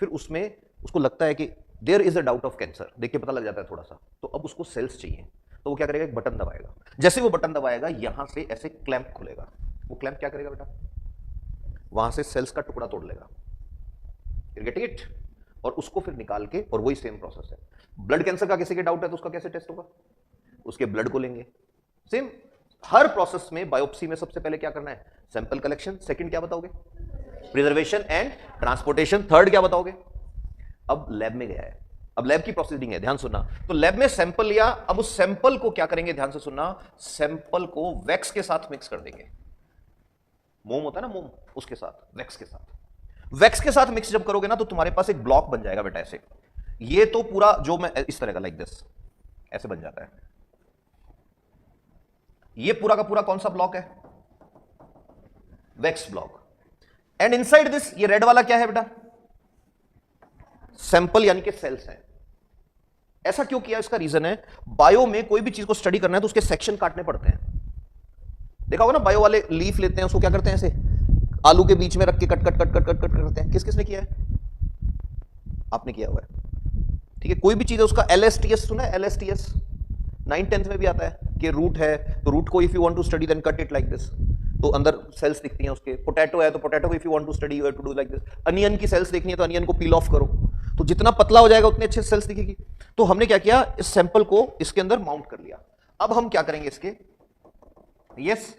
फिर उसमें उसको लगता है कि there is a doubt of cancer, देख के पता लग जाता है थोड़ा सा, तो अब उसको सेल्स चाहिए, तो वो क्या करेगा, एक बटन दबाएगा, जैसे वो बटन दबाएगा यहां से ऐसे क्लैंप खुलेगा, वो क्लैंप क्या करेगा बेटा, वहां से सेल्स का टुकड़ा तोड़ लेगा, गेटिंग इट, और उसको फिर निकाल के, और वही सेम प्रोसेस है। ब्लड कैंसर का किसी के डाउट है तो उसका कैसे टेस्ट होगा, उसके ब्लड को लेंगे, सेम हर प्रोसेस में। बायोप्सी में सबसे पहले क्या करना है, सैंपल कलेक्शन, सेकंड क्या बताओगे, प्रिजर्वेशन एंड ट्रांसपोर्टेशन, थर्ड क्या बताओगे। अब लैब में गया है, अब लैब की प्रोसीडिंग है, ध्यान सुनना। तो लैब में सैंपल लिया, अब उस सैंपल को क्या करेंगे, ध्यान से सुनना, सैंपल को वैक्स के साथ मिक्स कर देंगे, मोम होता है ना मोम, उसके साथ, वैक्स के साथ, वैक्स के साथ मिक्स जब करोगे ना तो तुम्हारे पास एक ब्लॉक बन जाएगा बेटा ऐसे। ये तो पूरा जो मैं इस तरह का लाइक दिस ऐसे बन जाता है, ये पूरा का पूरा कौन सा ब्लॉक है, wax block. And inside this ये रेड वाला क्या है बेटा, सैंपल यानी कि सेल्स हैं। ऐसा क्यों किया, इसका रीजन है, बायो में कोई भी चीज को स्टडी करना है तो उसके सेक्शन काटने पड़ते हैं। देखा होगा ना, बायो वाले लीफ लेते हैं, उसको क्या करते हैं, ऐसे आलू के बीच में रख के cut cut cut cut cut cut करते हैं। किस किसने किया है, आपने किया हुआ है, ठीक है। कोई भी चीज है उसका LSTS सुना है, LSTS 9th-10th में भी आता है कि रूट है तो रूट को if you want to study then cut it like this, तो अंदर सेल्स दिखती हैं उसके। पोटैटो है तो पोटैटो को if you want to study you have to do like this. Onion की सेल्स देखनी है तो अनियन को पील ऑफ करो, तो जितना पतला हो जाएगा उतने अच्छे सेल्स दिखेगी। तो हमने क्या किया, इस सैंपल को इसके अंदर माउंट कर लिया। अब हम क्या करेंगे, इसके yes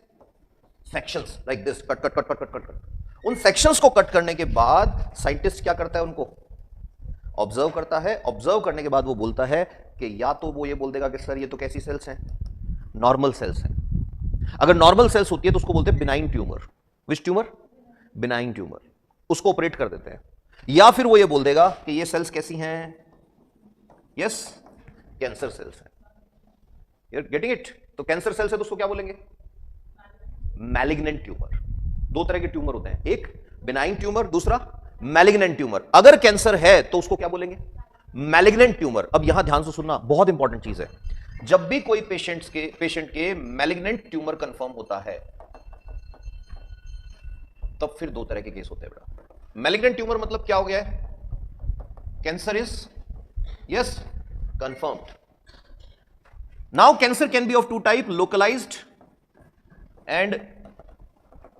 sections like this, cut cut cut cut cut cut cut. उन सेक्शंस को कट करने के बाद साइंटिस्ट क्या करता है, उनको ऑब्जर्व करता है। ऑब्जर्व करने के बाद वो बोलता है कि या तो वो ये बोल देगा कि सर ये तो कैसी सेल्स हैं, नॉर्मल सेल्स हैं। अगर नॉर्मल सेल्स होती है तो उसको बोलते हैं बिनाइन ट्यूमर। विच ट्यूमर? Benign tumour. उसको ऑपरेट कर देते हैं। या फिर वो ये बोल देगा कि ये सेल्स कैसी हैं? यस, कैंसर सेल्स हैं। You are getting it? तो कैंसर सेल्स है तो उसको क्या बोलेंगे? Malignant tumour. दो तरह के ट्यूमर होते हैं, एक बिनाइन ट्यूमर, दूसरा मैलिग्नेंट ट्यूमर। अगर कैंसर है तो उसको क्या बोलेंगे? Malignant tumour. अब यहां ध्यान से सुनना, बहुत इंपॉर्टेंट चीज है। जब भी कोई पेशेंट के मैलिग्नेंट ट्यूमर कंफर्म होता है तब फिर दो तरह के केस होते हैं बेटा। मैलिग्नेंट ट्यूमर मतलब क्या हो गया है? Cancer is yes confirmed. Now cancer can be of two type, localised and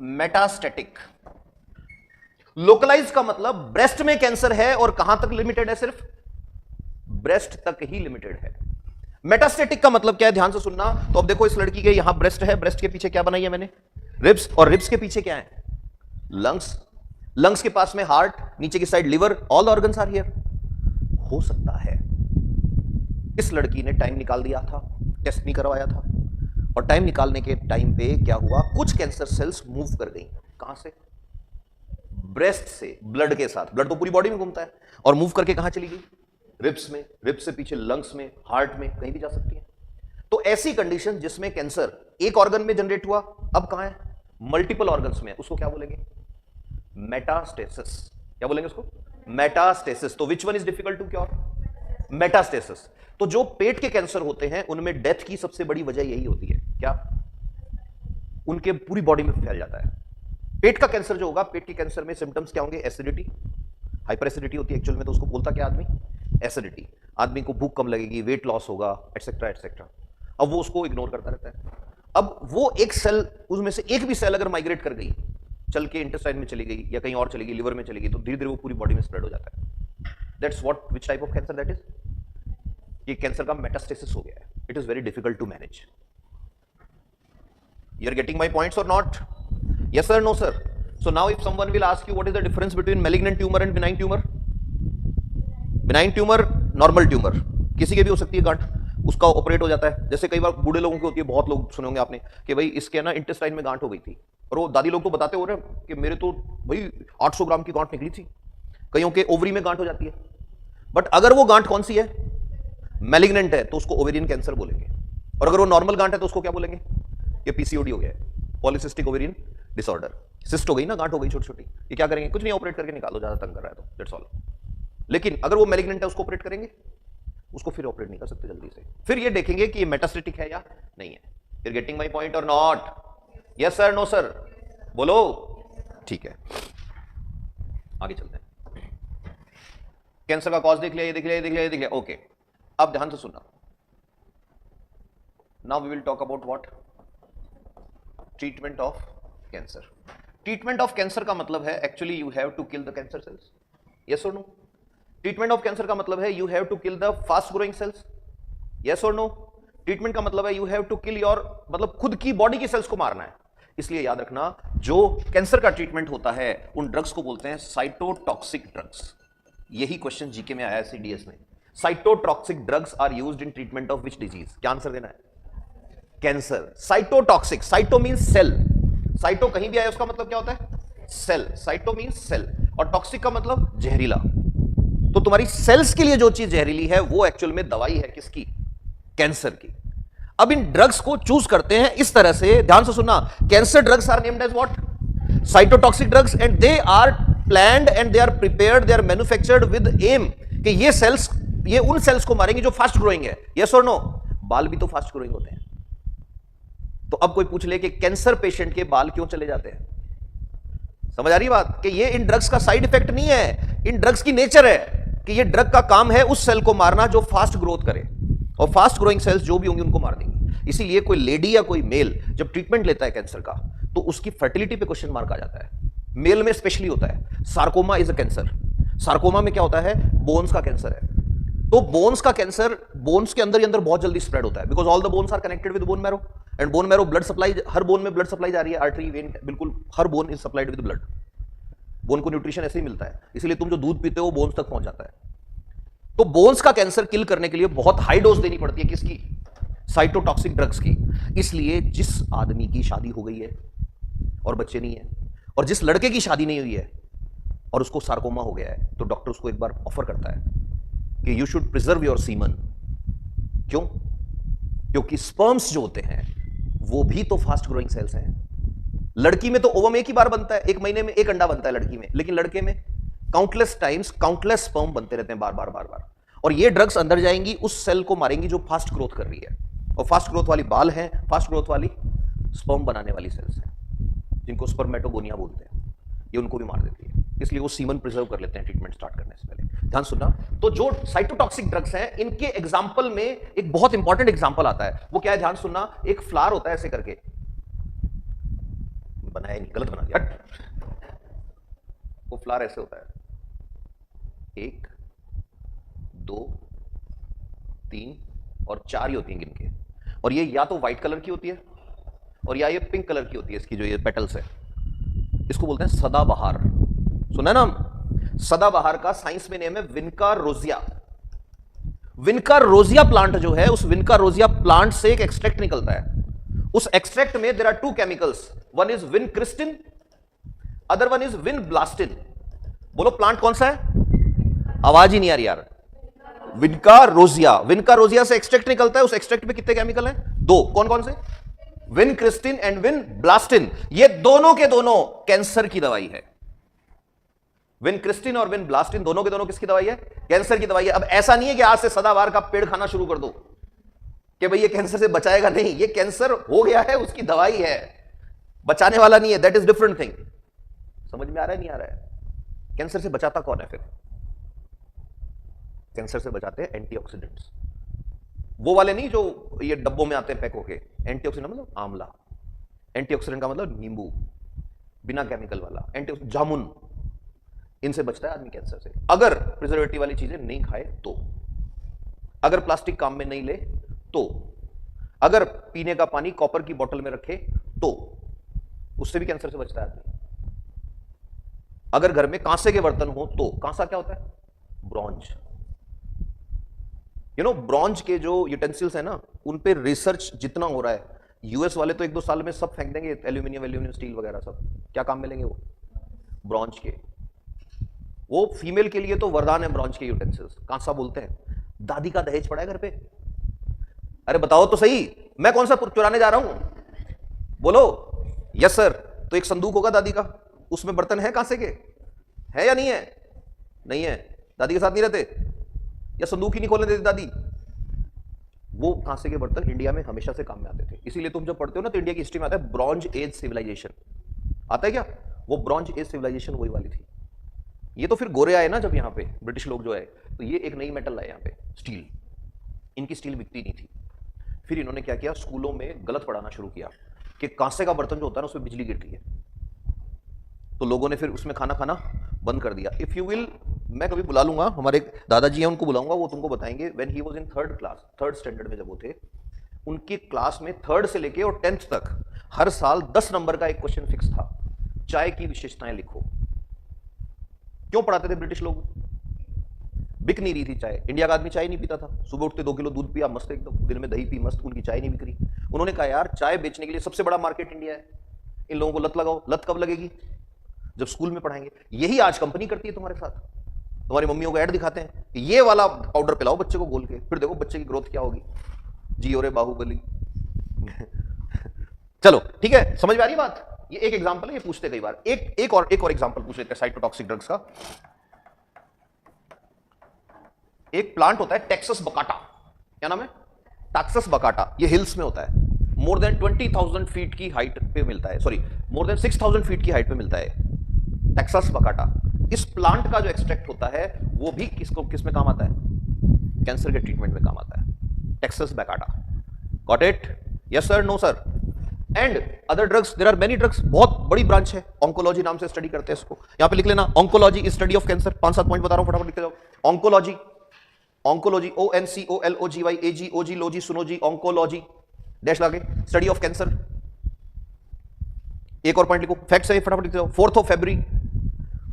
metastatic. Localise का मतलब ब्रेस्ट में कैंसर है और कहां तक लिमिटेड है? सिर्फ ब्रेस्ट तक ही लिमिटेड है। मेटास्टेटिक का मतलब क्या है? ध्यान से सुनना। तो अब देखो, इस लड़की के यहां ब्रेस्ट है, ब्रेस्ट के पीछे क्या बनाई है मैंने? रिब्स, और रिब्स के पीछे क्या है? लंग्स। लंग्स के पास में हार्ट, नीचे की side liver, all organs are here. हो सकता है इस लड़की ने टाइम निकाल दिया था, टेस्ट नहीं करवाया था, और टाइम निकालने के टाइम पे क्या हुआ? कुछ कैंसर सेल्स मूव कर गई। कहां से? ब्रेस्ट से, ब्लड के साथ। ब्लड तो पूरी बॉडी में घूमता है, और मूव करके कहां चली गई? रिब्स में। रिब्स से पीछे लंग्स में, हार्ट में, कहीं भी जा सकती है। तो ऐसी कंडीशन जिसमें कैंसर एक ऑर्गन में जनरेट हुआ, अब कहां है? मल्टीपल ऑर्गन्स में, उसको क्या बोलेंगे? मेटास्टेसिस। क्या बोलेंगे उसको? मेटास्टेसिस। तो which one is difficult to cure? Metastasis. तो जो पेट के कैंसर होते हैं उनमें डेथ की सबसे बड़ी वजह यही होती है। क्या? उनके पूरी बॉडी में फैल जाता है। पेट का कैंसर जो होगा, पेट के कैंसर में सिम्टम्स क्या होंगे? एसिडिटी, हाइपर एसिडिटी होती है एक्चुअल में, तो उसको बोलता क्या आदमी? एसिडिटी। आदमी को भूख कम लगेगी, वेट लॉस होगा, एटसेट्रा एटसेट्रा। अब वो उसको इग्नोर करता रहता है। अब वो एक सेल, उसमें से एक भी सेल अगर माइग्रेट कर गई, चल के इंटेस्टाइन में चली गई या कहीं और चली गई, लिवर में चली गई, तो धीरे धीरे वो पूरी बॉडी में स्प्रेड हो जाता है। That's what, which type of cancer that is? ये कैंसर का मेटास्टेसिस हो गया है। It is very difficult to manage. You are getting my points or not? Yes sir, no sir. So now if someone will ask you what is the difference between malignant tumor and benign tumor? Benign tumor normal tumour, किसी के भी हो सकती है गांठ, उसका operate हो जाता है। जैसे कई बार बूढ़े लोगों की होती है, बहुत लोग सुने होंगे आपने कि भाई इसके ना इंटेस्टाइन में गांठ हो गई थी, और वो दादी लोग तो बताते हो रहे हैं कि मेरे तो भाई 800 ग्राम की गांठ निकली थी। कईयों के ओवरी में गांठ हो जाती है। बट अगर वो गांठ कौन सी है? मैलिग्नेंट है, तो उसको ओवेरियन कैंसर बोलेंगे। और अगर वो नॉर्मल गांठ है तो उसको क्या बोलेंगे? ये पीसीओडी हो गया है, पॉलीसिस्टिक ओवेरियन डिसऑर्डर। सिस्ट हो गई ना, गांठ हो गई छोटी छोटी, ये क्या करेंगे? कुछ नहीं, ऑपरेट करके निकालो, ज्यादा तंग कर रहा है तो, दैट्स ऑल। लेकिन अगर वो मैलिग्नेंट है उसको ऑपरेट करेंगे, उसको फिर ऑपरेट नहीं कर सकते जल्दी से। फिर ये देखेंगे कि ये मेटास्टेटिक है या नहीं है। You getting my point or not? Yes sir, no sir, बोलो। ठीक है, आगे चलते हैं। कैंसर का कॉज देख लिया, ये देख लिया, ये देख लिया, ये देख लिया। ओके, अब ध्यान से सुनना। Now we will talk about what? Treatment of cancer. Treatment of cancer का मतलब है actually you have to kill the cancer cells. Yes और नो? ट्रीटमेंट ऑफ कैंसर का मतलब है you have to kill the fast growing cells. Yes और no? Treatment का मतलब है you have to kill your, मतलब खुद की बॉडी की सेल्स को मारना है। इसलिए याद रखना, जो कैंसर का ट्रीटमेंट होता है उन ड्रग्स को बोलते हैं साइटोटॉक्सिक ड्रग्स। यही क्वेश्चन जीके में आया है सीडीएस में। Cytotoxic drugs are used in treatment of which disease? क्या आंसर देना है? Cancer. Cytotoxic, cyto means cell, cyto कहीं भी आया उसका मतलब क्या होता है? सेल। साइटो मींस सेल, और टॉक्सिक का मतलब जहरीला। तो तुम्हारी सेल्स के लिए जो चीज जहरीली है वो एक्चुअल में दवाई है किसकी? कैंसर की। अब इन ड्रग्स को चूज करते हैं इस तरह से, ध्यान से सुनना। Cancer drugs are named as what? Cytotoxic drugs, and they are planned and they are prepared, they are manufactured with aim कि ये सेल्स, ये उन सेल्स को मारेंगे जो फास्ट ग्रोइंग है। यस और नो? बाल भी तो फास्ट ग्रोइंग होते हैं। तो अब कोई पूछ ले कि कैंसर पेशेंट के बाल क्यों चले जाते हैं? समझ आ रही बात? कि ये इन ड्रग्स का साइड इफेक्ट नहीं है, इन ड्रग्स की नेचर है कि ये ड्रग का काम है उस सेल को मारना जो फास्ट ग्रोथ करे, और फास्ट ग्रोइंग सेल्स जो भी होंगी उनको मार देंगी। इसीलिए कोई लेडी या कोई मेल जब ट्रीटमेंट लेता है कैंसर का, तो उसकी फर्टिलिटी पे क्वेश्चन मार्क आ जाता है। मेल में स्पेशली होता है। Sarcoma is a cancer. Sarcoma में क्या होता है? बोन्स का कैंसर है। तो बोन्स का कैंसर बोन्स के अंदर ही अंदर बहुत जल्दी स्प्रेड होता है, because all the bones are connected with bone marrow, and bone marrow blood supply, हर बोन में ब्लड सप्लाई जा रही है, आर्टरी, वेन, बिल्कुल हर bone is supplied with blood. Bone को न्यूट्रिशन ऐसे ही मिलता है, इसलिए तुम जो दूध पीते हो बोन्स तक पहुंच जाता है। तो बोन्स का कैंसर किल करने के लिए बहुत हाई डोज देनी पड़ती है किसकी? साइटोटॉक्सिक ड्रग्स की। इसलिए जिस आदमी की शादी हो गई है और बच्चे नहीं है, और जिस लड़के की शादी नहीं हुई है और उसको सार्कोमा हो गया है, तो डॉक्टर उसको एक बार ऑफर करता है कि you should preserve your semen. क्यों? क्योंकि स्पर्म्स जो होते हैं वो भी तो फास्ट ग्रोइंग सेल्स हैं। लड़की में तो ओवम एक ही बार बनता है, एक महीने में एक अंडा बनता है लड़की में, लेकिन लड़के में काउंटलेस टाइम्स काउंटलेस स्पर्म बनते रहते हैं बार बार बार बार। और ये ड्रग्स अंदर जाएंगी, उस सेल को मारेंगी जो फास्ट ग्रोथ कर रही है, और फास्ट ग्रोथ वाली बाल हैं, फास्ट ग्रोथ वाली स्पर्म बनाने वाली सेल्स हैं जिनको स्पर्मेटोगोनिया बोलते हैं, ये उनको भी मार देती है। इसलिए वो सीमन प्रिजर्व कर लेते हैं ट्रीटमेंट स्टार्ट करने से पहले। ध्यान सुनना, तो जो साइटोटॉक्सिक ड्रग्स हैं इनके एग्जांपल में एक बहुत इंपॉर्टेंट एग्जांपल आता है, वो क्या है? ध्यान सुनना, एक फ्लावर होता है ऐसे करके, बनाया नहीं, गलत बना दिया। वो फ्लावर ऐसे होता है, 1 2 3 और 4 ही होती हैं गिन के, और ये या तो व्हाइट कलर की होती है और या ये पिंक कलर की होती है, इसकी जो ये पेटल्स है, इसको बोलते हैं सदाबहार। सुना है ना? सदाबहार का साइंस में नेम है विनका रोजिया। विनका रोजिया प्लांट जो है, उस विनका रोजिया प्लांट से एक एक्सट्रैक्ट निकलता है। उस एक्सट्रैक्ट में there are 2 chemicals, one is vincristine, other one is vinblastine. बोलो प्लांट कौन सा है? आवाज ही नहीं आ रही यार। विनका रोजिया, विनका रोजिया से एक्सट्रैक्ट निकलता है। उस एक्सट्रैक्ट में कितने केमिकल हैं? 2। कौन कौन से? Vincristine and vinblastine. ये दोनों के दोनों कैंसर की दवाई है। विनक्रिस्टिन और विनब्लास्टिन दोनों के दोनों किसकी दवाई है? कैंसर की दवाई है। अब ऐसा नहीं है कि आज से सदाबहार का पेड़ खाना शुरू कर दो कि भाई ये कैंसर से बचाएगा, नहीं, ये कैंसर हो गया है, उसकी दवाई है, बचाने वाला नहीं है। That is different thing. समझ में आ रहा है? नहीं आ रहा है? कैंसर से बचाता कौन है फिर? कैंसर से बचाते हैं एंटीऑक्सीडेंट्स, वो वाले नहीं जो ये डब्बों में आते हैं पैक होके। एंटीऑक्सीडेंट मतलब आंवला, एंटीऑक्सीडेंट का मतलब नींबू, बिना केमिकल वाला एंटीऑक्सीडेंट, जामुन, इनसे बचता है आदमी कैंसर से, अगर प्रिजर्वेटिव वाली चीजें नहीं खाए तो, अगर प्लास्टिक काम में नहीं ले तो, अगर पीने का पानी कॉपर की बोतल में रखे तो, उससे भी कैंसर से बचता है आदमी। अगर घर में कांसे के बर्तन हो तो, कांसा क्या होता है? ब्रॉन्ज। ब्रॉन्ज के जो यूटेंसिल्स है ना, उन पे रिसर्च जितना हो रहा है, यूएस वाले तो 1-2 साल में सब फेंक देंगे, एल्यूमिनियम स्टील वगैरह सब। क्या काम में लेंगे वो? ब्रॉन्ज के। वो फीमेल के लिए तो वरदान है ब्रॉन्ज के यूटेंसिल्स। कांसा बोलते हैं। दादी का दहेज पड़ा है घर पे? अरे बताओ तो सही, मैं कौन सा चुराने जा रहा हूं? बोलो यस सर। तो एक संदूक होगा दादी का, उसमें बर्तन है कांसे के, है या नहीं है? नहीं है। दादी के साथ नहीं रहते या संदूक ही नहीं खोलने देती दादी? वो कांसे के बर्तन इंडिया में हमेशा से काम में आते थे। इसीलिए तुम जब पढ़ते हो ना तो इंडिया की हिस्ट्री में आता है ब्रॉन्ज एज सिविलाइजेशन। आता है क्या? वो ब्रॉन्ज एज सिविलाइजेशन वही वाली थी। ये तो फिर गोरे आए ना जब यहाँ पे ब्रिटिश लोग जो है, तो ये एक नई मेटल लाए यहाँ पे, स्टील। इनकी स्टील बिकती नहीं थी। फिर इन्होंने क्या किया, स्कूलों में गलत पढ़ाना शुरू किया कि कांसे का बर्तन जो होता है ना उसमें बिजली गिरती है, तो लोगों ने फिर उसमें खाना खाना बंद कर दिया। इफ यू विल, मैं कभी बुला लूंगा, हमारे दादाजी हैं उनको बुलाऊंगा, वो तुमको बताएंगे। When he was in 3rd class, 3rd standard में जब वो थे, उनकी क्लास में 3rd से लेके और 10th तक हर साल 10 नंबर का एक क्वेश्चन फिक्स था, चाय की विशेषताएं लिखो। क्यों पढ़ाते थे ब्रिटिश लोग? बिक नहीं रही थी चाय, इंडिया का आदमी चाय नहीं पीता था। सुबह उठते 2 किलो दूध पिया मस्त एकदम, दिन में दही पी मस्त, उनकी चाय नहीं बिक रही। उन्होंने कहा यार चाय बेचने के लिए सबसे बड़ा मार्केट इंडिया है, इन लोगों को लत लगाओ। लत कब लगेगी? जब स्कूल में पढ़ाएंगे। यही आज कंपनी करती है तुम्हारे साथ। तुम्हारी मम्मियों को ऐड दिखाते हैं, ये वाला पाउडर पिलाओ बच्चे को घोल के, फिर देखो बच्चे की ग्रोथ क्या होगी। जी और बाहुबली। चलो ठीक है, समझ में आ रही बात? ये एक एग्जांपल है, ये पूछते कई बार। एक और एग्जांपल पूछ लेते हैं साइटोटॉक्सिक ड्रग्स का। एक प्लांट होता है टेक्सास बकाटा, क्या नाम है? टैक्सस बकाटा। ये हिल्स में होता है, मोर देन 20,000 फीट की हाइट पे मिलता है, सॉरी मोर देन 6,000 फीट की हाइट पे मिलता है टेक्सास बकाटा। इस प्लांट का जो एक्सट्रैक्ट होता है वो भी किस में काम आता है? कैंसर के ट्रीटमेंट में काम आता है। Taxus baccata, got it? Yes sir, no sir. And other drugs, there are many drugs. बहुत बड़ी ब्रांच है, ऑन्कोलॉजी नाम से स्टडी करते हैं इसको। यहां पे लिख लेना, oncology is study of cancer. 5-7 point बता रहा हूं, फटाफट लिखते जाओ। ऑन्कोलॉजी, ऑन्कोलॉजी, ONCOLOGY, लोजी, सुनोजी, ऑन्कोलॉजी डैश लाके, स्टडी ऑफ कैंसर। एक और पॉइंट लिखो, फैक्ट्स है फटाफट लिखते जाओ। 4th of February,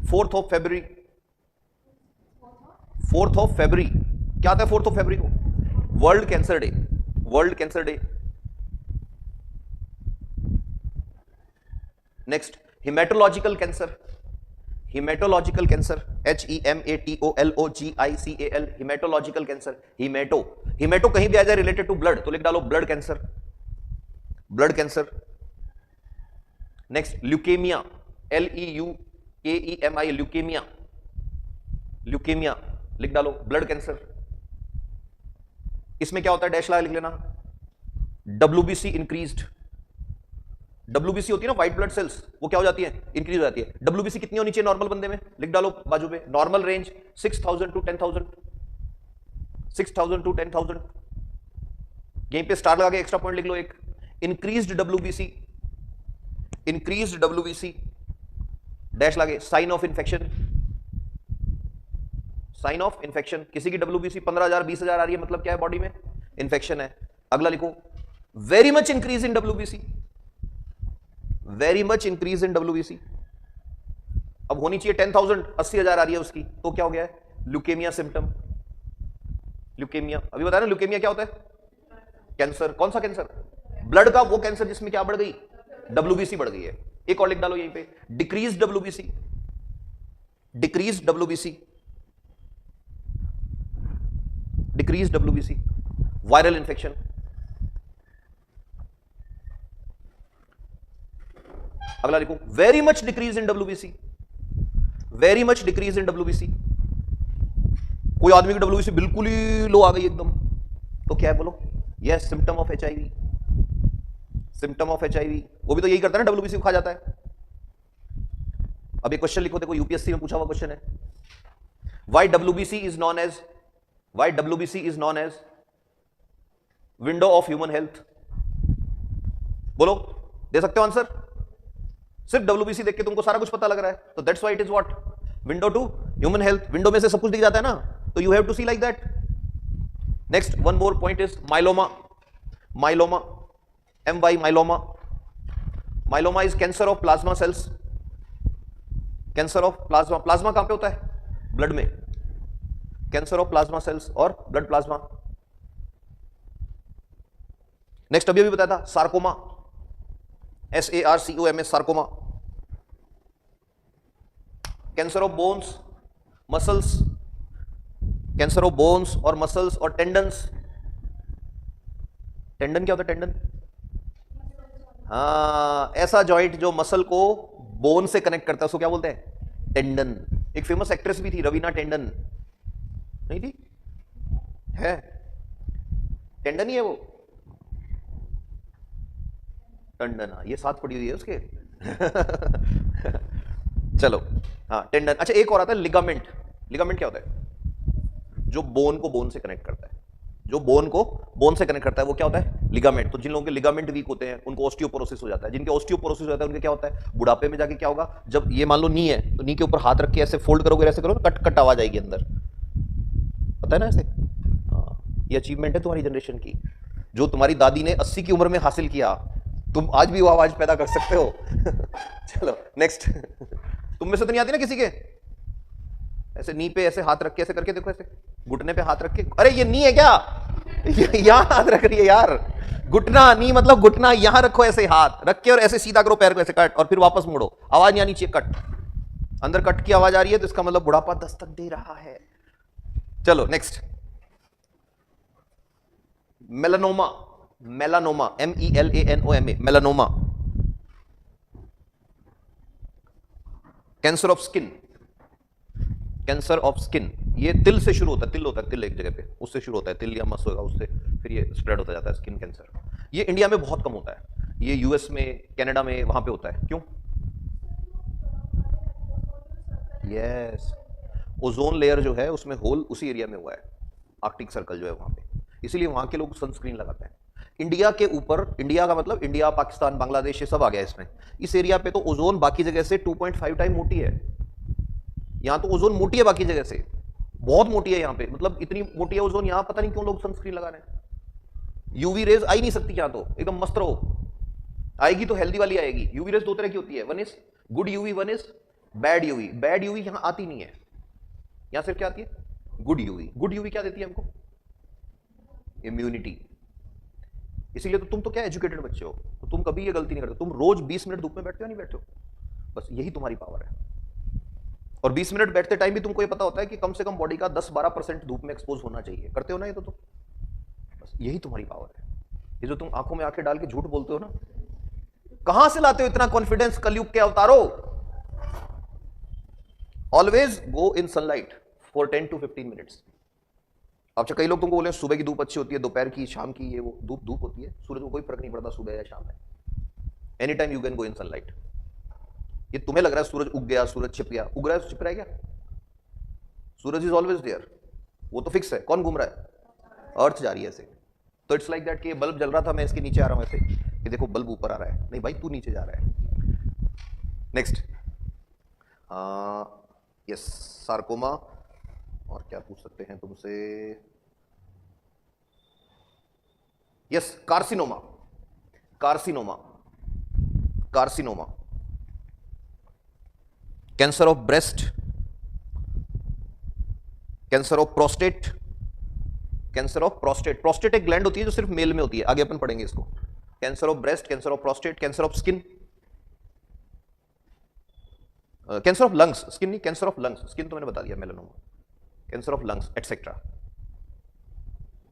4th of February, 4th of February क्या आता है 4th ऑफ फरवरी को? World cancer day, world cancer day. Next hematological cancer, hematological cancer HEMATOLOGICAL, hematological cancer, हिमेटो, हिमेटो कहीं भी आ जाए रिलेटेड टू ब्लड तो लिख डालो blood cancer, blood cancer. Next leukaemia, LEUKEMI, leukaemia, leukaemia लिख डालो ब्लड कैंसर। इसमें क्या होता है, डैश लगा लिख लेना, WBC इंक्रीज्ड, WBC होती है ना व्हाइट ब्लड सेल्स, वो क्या हो जाती है, इंक्रीज हो जाती है। WBC कितनी होनी चाहिए नॉर्मल बंदे में, लिख डालो बाजू पे, नॉर्मल रेंज 6000 टू 10,000, 6000 टू 10,000। यहीं पे स्टार लगा के एक्स्ट्रा पॉइंट लिख लो एक, increased WBC, increased WBC dash लगे, sign of infection, sign of infection. किसी की WBC 15,000 20,000 आ रही है मतलब क्या है, बॉडी में इन्फेक्शन है। अगला लिखो very much increase in WBC, very much increase in WBC। अब होनी चाहिए 10,000, 80,000 आ रही है उसकी, तो क्या हो गया है, ल्यूकेमिया सिम्टम, ल्यूकेमिया। अभी बताया ना ल्यूकेमिया क्या होता है, कैंसर। कौन सा कैंसर, ब्लड का वो कैंसर जिसमें क्या बढ़ गई, WBC बढ़ गई है। एक और लिख डालो यहीं पे, decrease WBC, decrease WBC, decrease WBC, viral infection. अगला लिखो very much decrease in WBC, very much decrease in WBC। कोई आदमी की WBC बिल्कुल ही लो आ गई एकदम, तो क्या है बोलो, yes symptom of HIV, symptom of HIV। वो भी तो यही करता है ना, WBC को खा जाता है। अब एक क्वेश्चन लिखो, देखो UPSC में पूछा हुआ क्वेश्चन है, why WBC is known as, why WBC is known as window of human health. बोलो, दे सकते हो आंसर, सिर्फ WBC देख के तुमको सारा कुछ पता लग रहा है, तो that's why it is what, window to human health. Window में से सब कुछ दिख जाता है ना, तो you have to see like that. Next one more point is myeloma, myeloma, MY myeloma, myeloma is cancer of plasma cells, cancer of plasma. Plasma कहां पे होता है, ब्लड में, कैंसर ऑफ प्लाज्मा सेल्स और ब्लड प्लाज्मा। नेक्स्ट अभी बताया था sarcoma, SARCOMA, sarcoma, cancer of bones, muscles, cancer of bones और मसल्स और टेंडन्स। टेंडन क्या होता है, टेंडन, हाँ ऐसा जॉइंट जो मसल को बोन से कनेक्ट करता है उसको क्या बोलते हैं, टेंडन। एक फेमस एक्ट्रेस भी थी रवीना टेंडन, नहीं थी, है टेंडन ही है वो, टंडन, ये साथ पड़ी हुई है उसके चलो हाँ टेंडन। अच्छा एक और आता है लिगामेंट, लिगामेंट क्या होता है, जो बोन को बोन से कनेक्ट करता है, जो बोन को बोन से कनेक्ट करता है वो क्या होता है, लिगामेंट। तो जिन लोगों के लिगामेंट वीक होते हैं उनको ऑस्टियोपोरोसिस हो जाता है, जिनके ऑस्टियोपोरोसिस हो जाता है उनके क्या होता है, बुढ़ापे में जाके क्या होगा, जब ये मान लो नी है तो नी के ऊपर हाथ रख के ऐसे फोल्ड करोगे, ऐसे करो, कट कट आवाज आएगी अंदर, पता है ना ऐसे। हाँ ये अचीवमेंट है तुम्हारी जनरेशन की, जो तुम्हारी दादी ने 80 की उम्र में हासिल किया, तुम आज भी वो आवाज पैदा कर सकते हो चलो नेक्स्ट तुम में से तो नहीं आती ना किसी के, ऐसे नी पे ऐसे हाथ रख के ऐसे करके देखो, ऐसे घुटने पे हाथ रख के, अरे ये नी है क्या यहां हाथ रख रही है यार, घुटना नी मतलब घुटना, यहां रखो ऐसे हाथ रख के और ऐसे सीधा करो पैर को, ऐसे कट और फिर वापस मुड़ो, आवाज नहीं आनी चाहिए, कट, अंदर कट की आवाज आ रही है तो इसका मतलब बुढ़ापा दस्तक दे रहा है। चलो next melanoma, melanoma, MELANOMA, melanoma, cancer of skin, cancer of skin. ये तिल से शुरू होता है, तिल होता है, तिल एक जगह पे उससे शुरू होता है, तिल या मस होगा उससे फिर ये स्प्रेड होता जाता है स्किन कैंसर। ये इंडिया में बहुत कम होता है, ये US में, कनाडा में, वहां पे होता है। क्यों, यस ओजोन लेयर जो है उसमें होल उसी एरिया में हुआ है, आर्कटिक सर्कल जो है वहां पे, इसीलिए वहां के लोग सनस्क्रीन लगाते हैं। इंडिया के ऊपर, इंडिया का मतलब इंडिया, पाकिस्तान, बांग्लादेश, ये सब आ गया इसमें। इस एरिया पे तो ओजोन बाकी जगह से 2.5 टाइम मोटी है, यहां तो ओजोन मोटी है बाकी जगह से, बहुत मोटी है यहां पे, मतलब इतनी मोटी है ओजोन, यहां पता नहीं क्यों लोग सनस्क्रीन लगा रहे हैं। यूवी रेज आ ही नहीं सकती यहां, तो एकदम मस्त रहो, आएगी तो हेल्दी वाली आएगी। यूवी रेज दो तरह की होती है, one is good UV, one is bad UV. Bad UV यहां आती नहीं है, यहां सिर्फ क्या आती है, गुड यूवी। गुड यूवी क्या देती है हमको, इम्यूनिटी। इसीलिए तो तुम तो क्या एजुकेटेड बच्चे हो, तो तुम कभी ये गलती नहीं करते। तुम रोज 20 मिनट धूप में बैठते हो नहीं बैठते हो, बस यही तुम्हारी पावर है। और 20 मिनट बैठते टाइम भी तुमको ये पता होता है कि कम से कम बॉडी का 10-12% धूप में एक्सपोज होना चाहिए, करते हो ना ये तो बस यही तुम्हारी पावर है। ये जो तुम आंखों में आंखें डाल के झूठ बोलते हो ना, कहां से लाते हो इतना कॉन्फिडेंस कलयुग के अवतारो? Always go in sunlight for 10 to 15 minutes. अब कई लोग तुमको बोले सुबह की धूप अच्छी होती है, दोपहर की, शाम की, ये वो धूप धूप होती है, सूरज को कोई फर्क नहीं पड़ता सुबह या शाम में। Any time you can go in sunlight. ये तुम्हें लग रहा है सूरज उग गया, सूरज छिप गया, उग रहा है छिप रहा है क्या? सूरज इज ऑलवेज देयर, वो तो फिक्स है। कौन घूम रहा है? अर्थ जा रही है ऐसे। तो इट्स लाइक दैट कि बल्ब जल रहा था, मैं इसके नीचे आ रहा हूं ऐसे, कि देखो बल्ब ऊपर आ रहा है, नहीं भाई तू नीचे जा रहा है। Next, yes, sarcoma. और क्या पूछ सकते हैं तुमसे? Yes, carcinoma. Carcinoma, carcinoma, cancer of breast, cancer of prostate, cancer of prostate. Prostate एक ग्लैंड होती है जो सिर्फ मेल में होती है, आगे अपन पढ़ेंगे इसको। Cancer of breast, cancer of prostate, cancer of skin, cancer of lungs, skin नहीं, कैंसर ऑफ लंग्स, स्किन तो मैंने बता दिया, melanoma, cancer of lungs etcetera.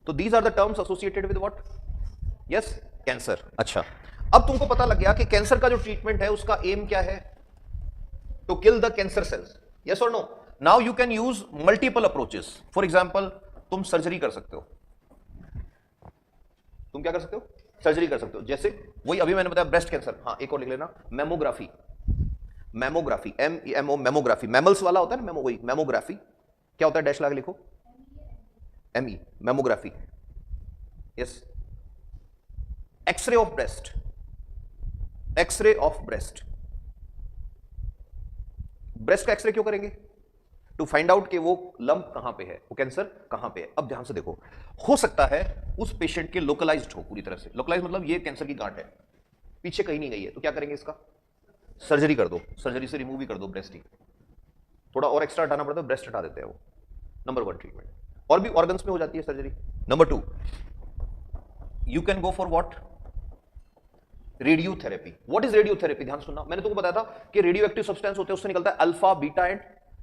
तो these are the terms associated with what? Yes, cancer. अच्छा, अब तुमको पता लग गया कि कैंसर का जो ट्रीटमेंट है उसका एम क्या है? To kill the cancer cells. Yes और no? Now you can use multiple approaches. For example, तुम सर्जरी कर सकते हो। तुम क्या कर सकते हो? सर्जरी कर सकते हो। जैसे वही अभी मैंने बताया ब्रेस्ट कैंसर, हाँ एक और लिख लेना, mammography. Mammography, MEMO, mammography, mammals वाला होता है ना, मेमो, वही मेमोग्राफी। क्या होता है? डैश लगा के लिखो, ME, mammography. Yes, x ray of breast, x ray of breast. Breast का एक्सरे क्यों करेंगे? टू फाइंड आउट कि वो लंप कहां पे है, वो कैंसर कहां पे है। अब ध्यान से देखो, हो सकता है उस पेशेंट के लोकलाइज्ड हो पूरी तरह से। लोकलाइज मतलब ये कैंसर की गांठ है, पीछे कहीं नहीं गई है, तो क्या करेंगे? इसका सर्जरी कर दो, सर्जरी से रिमूव ही कर दो ब्रेस्ट ही। थोड़ा और एक्स्ट्रा हटाना पड़ता है, ब्रेस्ट हटा देते हैं वो। Number 1 treatment. और भी ऑर्गन्स में हो जाती है surgery. Number 2, you can go for what? Radiotherapy. What is radiotherapy? ध्यान सुनना, मैंने तुमको बताया था कि रेडियो एक्टिव सब्सटेंस होते हैं, उससे निकलता है alpha, beta and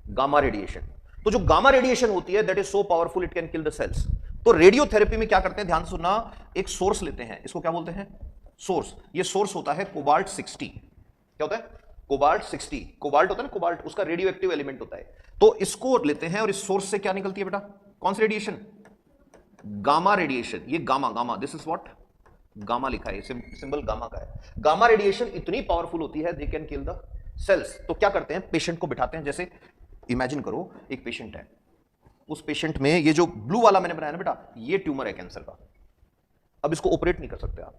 gamma radiation. तो जो गामा रेडिएशन होती है that is so powerful it can kill the cells. तो रेडियोथेरेपी में क्या करते हैं? ध्यान सुनना, एक सोर्स लेते हैं, इसको क्या बोलते हैं? सोर्स। ये सोर्स होता है कोबाल्ट 60। क्या होता है? कोबाल्ट 60। कोबाल्ट होता है ना, कोबाल्ट उसका रेडियो एक्टिव एलिमेंट होता है। तो इसको लेते हैं और इस सोर्स से क्या निकलती है बेटा? कौन सी रेडिएशन? Gamma radiation. ये gamma, gamma, this is what? Gamma लिखा है, सिंबल गामा का है। गामा रेडिएशन इतनी पावरफुल होती है they can kill the cells. तो क्या करते हैं? पेशेंट को बिठाते हैं, जैसे इमेजिन करो एक पेशेंट है, उस पेशेंट में ये जो ब्लू वाला मैंने बनाया ना बेटा, ये ट्यूमर है कैंसर का। अब इसको ऑपरेट नहीं कर सकते आप।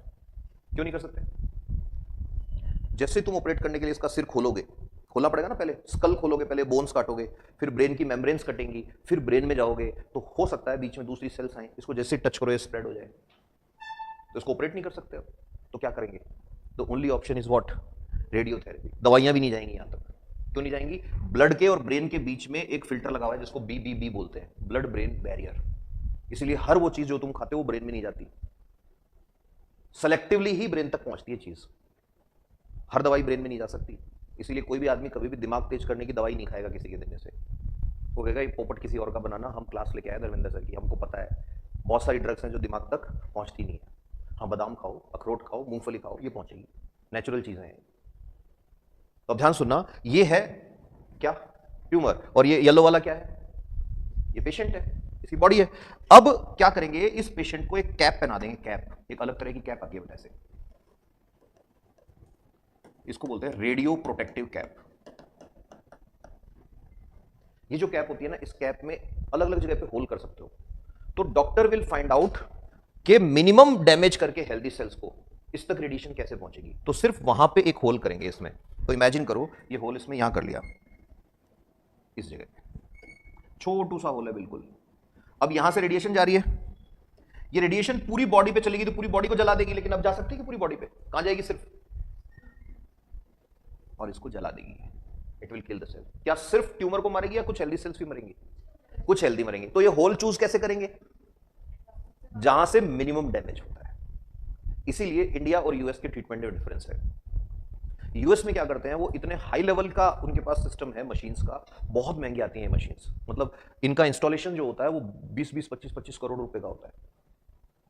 क्यों नहीं कर सकते? जैसे तुम ऑपरेट करने के लिए इसका सिर खोलोगे, खोलना पड़ेगा ना, पहले स्कल खोलोगे, पहले बोन्स काटोगे, फिर ब्रेन की मेम्ब्रेन्स कटेंगी, फिर ब्रेन में जाओगे, तो हो सकता है बीच में दूसरी सेल्स आए, इसको जैसे टच करो ये स्प्रेड हो जाए, तो इसको ऑपरेट नहीं कर सकते अब। तो क्या करेंगे? The only option is what? Radiotherapy. दवाइयां भी नहीं जाएंगी यहां तक। क्यों नहीं जाएंगी? ब्लड के और ब्रेन के बीच में एक फिल्टर लगा हुआ है जिसको BBB बोलते हैं, ब्लड ब्रेन बैरियर। इसलिए हर वो चीज जो तुम खाते हो वो ब्रेन में नहीं जाती, सेलेक्टिवली ही ब्रेन तक पहुंचती है चीज। हर दवाई ब्रेन में नहीं जा सकती। इसीलिए कोई भी आदमी कभी भी दिमाग तेज करने की दवाई नहीं खाएगा किसी के देने से। वो कहेगा ये पोपट किसी और का बनाना, हम क्लास लेके आए धर्मेंद्र सर की, हमको पता है बहुत सारी ड्रग्स हैं जो दिमाग तक पहुंचती नहीं है। हाँ, बादाम खाओ, अखरोट खाओ, मूंगफली खाओ, ये पहुंचेगी, नेचुरल चीजें हैं। तो अब ध्यान सुनना, ये है क्या? ट्यूमर। और ये येलो वाला क्या है? ये पेशेंट है, इसकी बॉडी है। अब क्या करेंगे? इस पेशेंट को एक कैप पहना देंगे। कैप, एक अलग तरह की कैप आती है बेटा, ऐसे, इसको बोलते हैं रेडियो प्रोटेक्टिव कैप। ये जो कैप होती है ना, इस कैप में अलग अलग जगह पे होल कर सकते हो। तो डॉक्टर विल फाइंड आउट कि मिनिमम डैमेज करके हेल्दी सेल्स को इस तक रेडिएशन कैसे पहुंचेगी। तो सिर्फ वहां पे एक होल करेंगे इसमें। तो इमेजिन करो ये होल इसमें यहां कर लिया, इस जगह छोटू सा होल है बिल्कुल। अब यहां से रेडिएशन जा रही है, ये रेडिएशन पूरी बॉडी पे चलेगी तो पूरी बॉडी को जला देगी, लेकिन अब जा सकती है कि पूरी बॉडी पे? कहां जाएगी? सिर्फ, और इसको जला देगी। It will kill the cell. क्या सिर्फ ट्यूमर को मारेगी या कुछ हेल्दी सेल्स भी मरेंगी? कुछ हेल्दी मरेंगे। तो ये होल चूज कैसे करेंगे? जहां से मिनिमम डैमेज होता है। इसीलिए इंडिया और यूएस के ट्रीटमेंट में डिफरेंस है। यूएस में क्या करते हैं, वो इतने हाई लेवल का उनके पास सिस्टम है मशीन्स का, बहुत महंगी आती हैं मशीन्स, मतलब इनका इंस्टॉलेशन जो होता है वो 20-20, 25-25 करोड़ रुपए का होता है।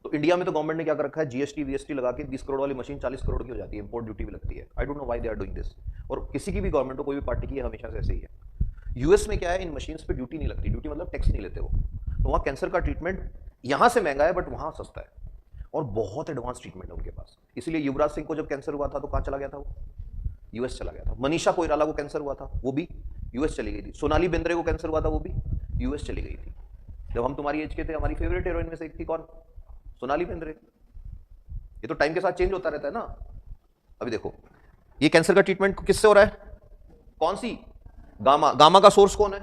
तो इंडिया में तो गवर्नमेंट ने क्या कर रखा है, जीएसटी वीएसटी लगा के 20 करोड़ वाली मशीन 40 करोड़ की हो जाती है, इंपोर्ट ड्यूटी भी लगती है। I don't know why they are doing this. और किसी की भी गवर्नमेंट हो, कोई भी पार्टी की, हमेशा से ऐसे ही है। यूएस में क्या है, इन मशीन्स पे ड्यूटी नहीं लगती, ड्यूटी मतलब टैक्स नहीं लेते वो, तो वहाँ कैंसर का ट्रीटमेंट यहाँ से महंगा है बट वहाँ सस्ता है, और बहुत एडवांस ट्रीटमेंट है उनके पास। इसीलिए युवराज सिंह को जब कैंसर हुआ था तो कहाँ चला गया था वो, यूएस चला गया था। मनीषा कोइराला को कैंसर हुआ था, वो भी यूएस चली गई थी। सोनाली बेंद्रे को कैंसर हुआ था, वो भी यूएस चली गई थी। जब हम तुम्हारी एज के थे, हमारी फेवरेट हीरोइन में से एक थी कौन, सोनाली बेंद्रे। ये तो टाइम के साथ चेंज होता रहता है ना। अभी देखो ये कैंसर का ट्रीटमेंट किससे हो रहा है, कौन सी, गामा। गामा का सोर्स कौन है,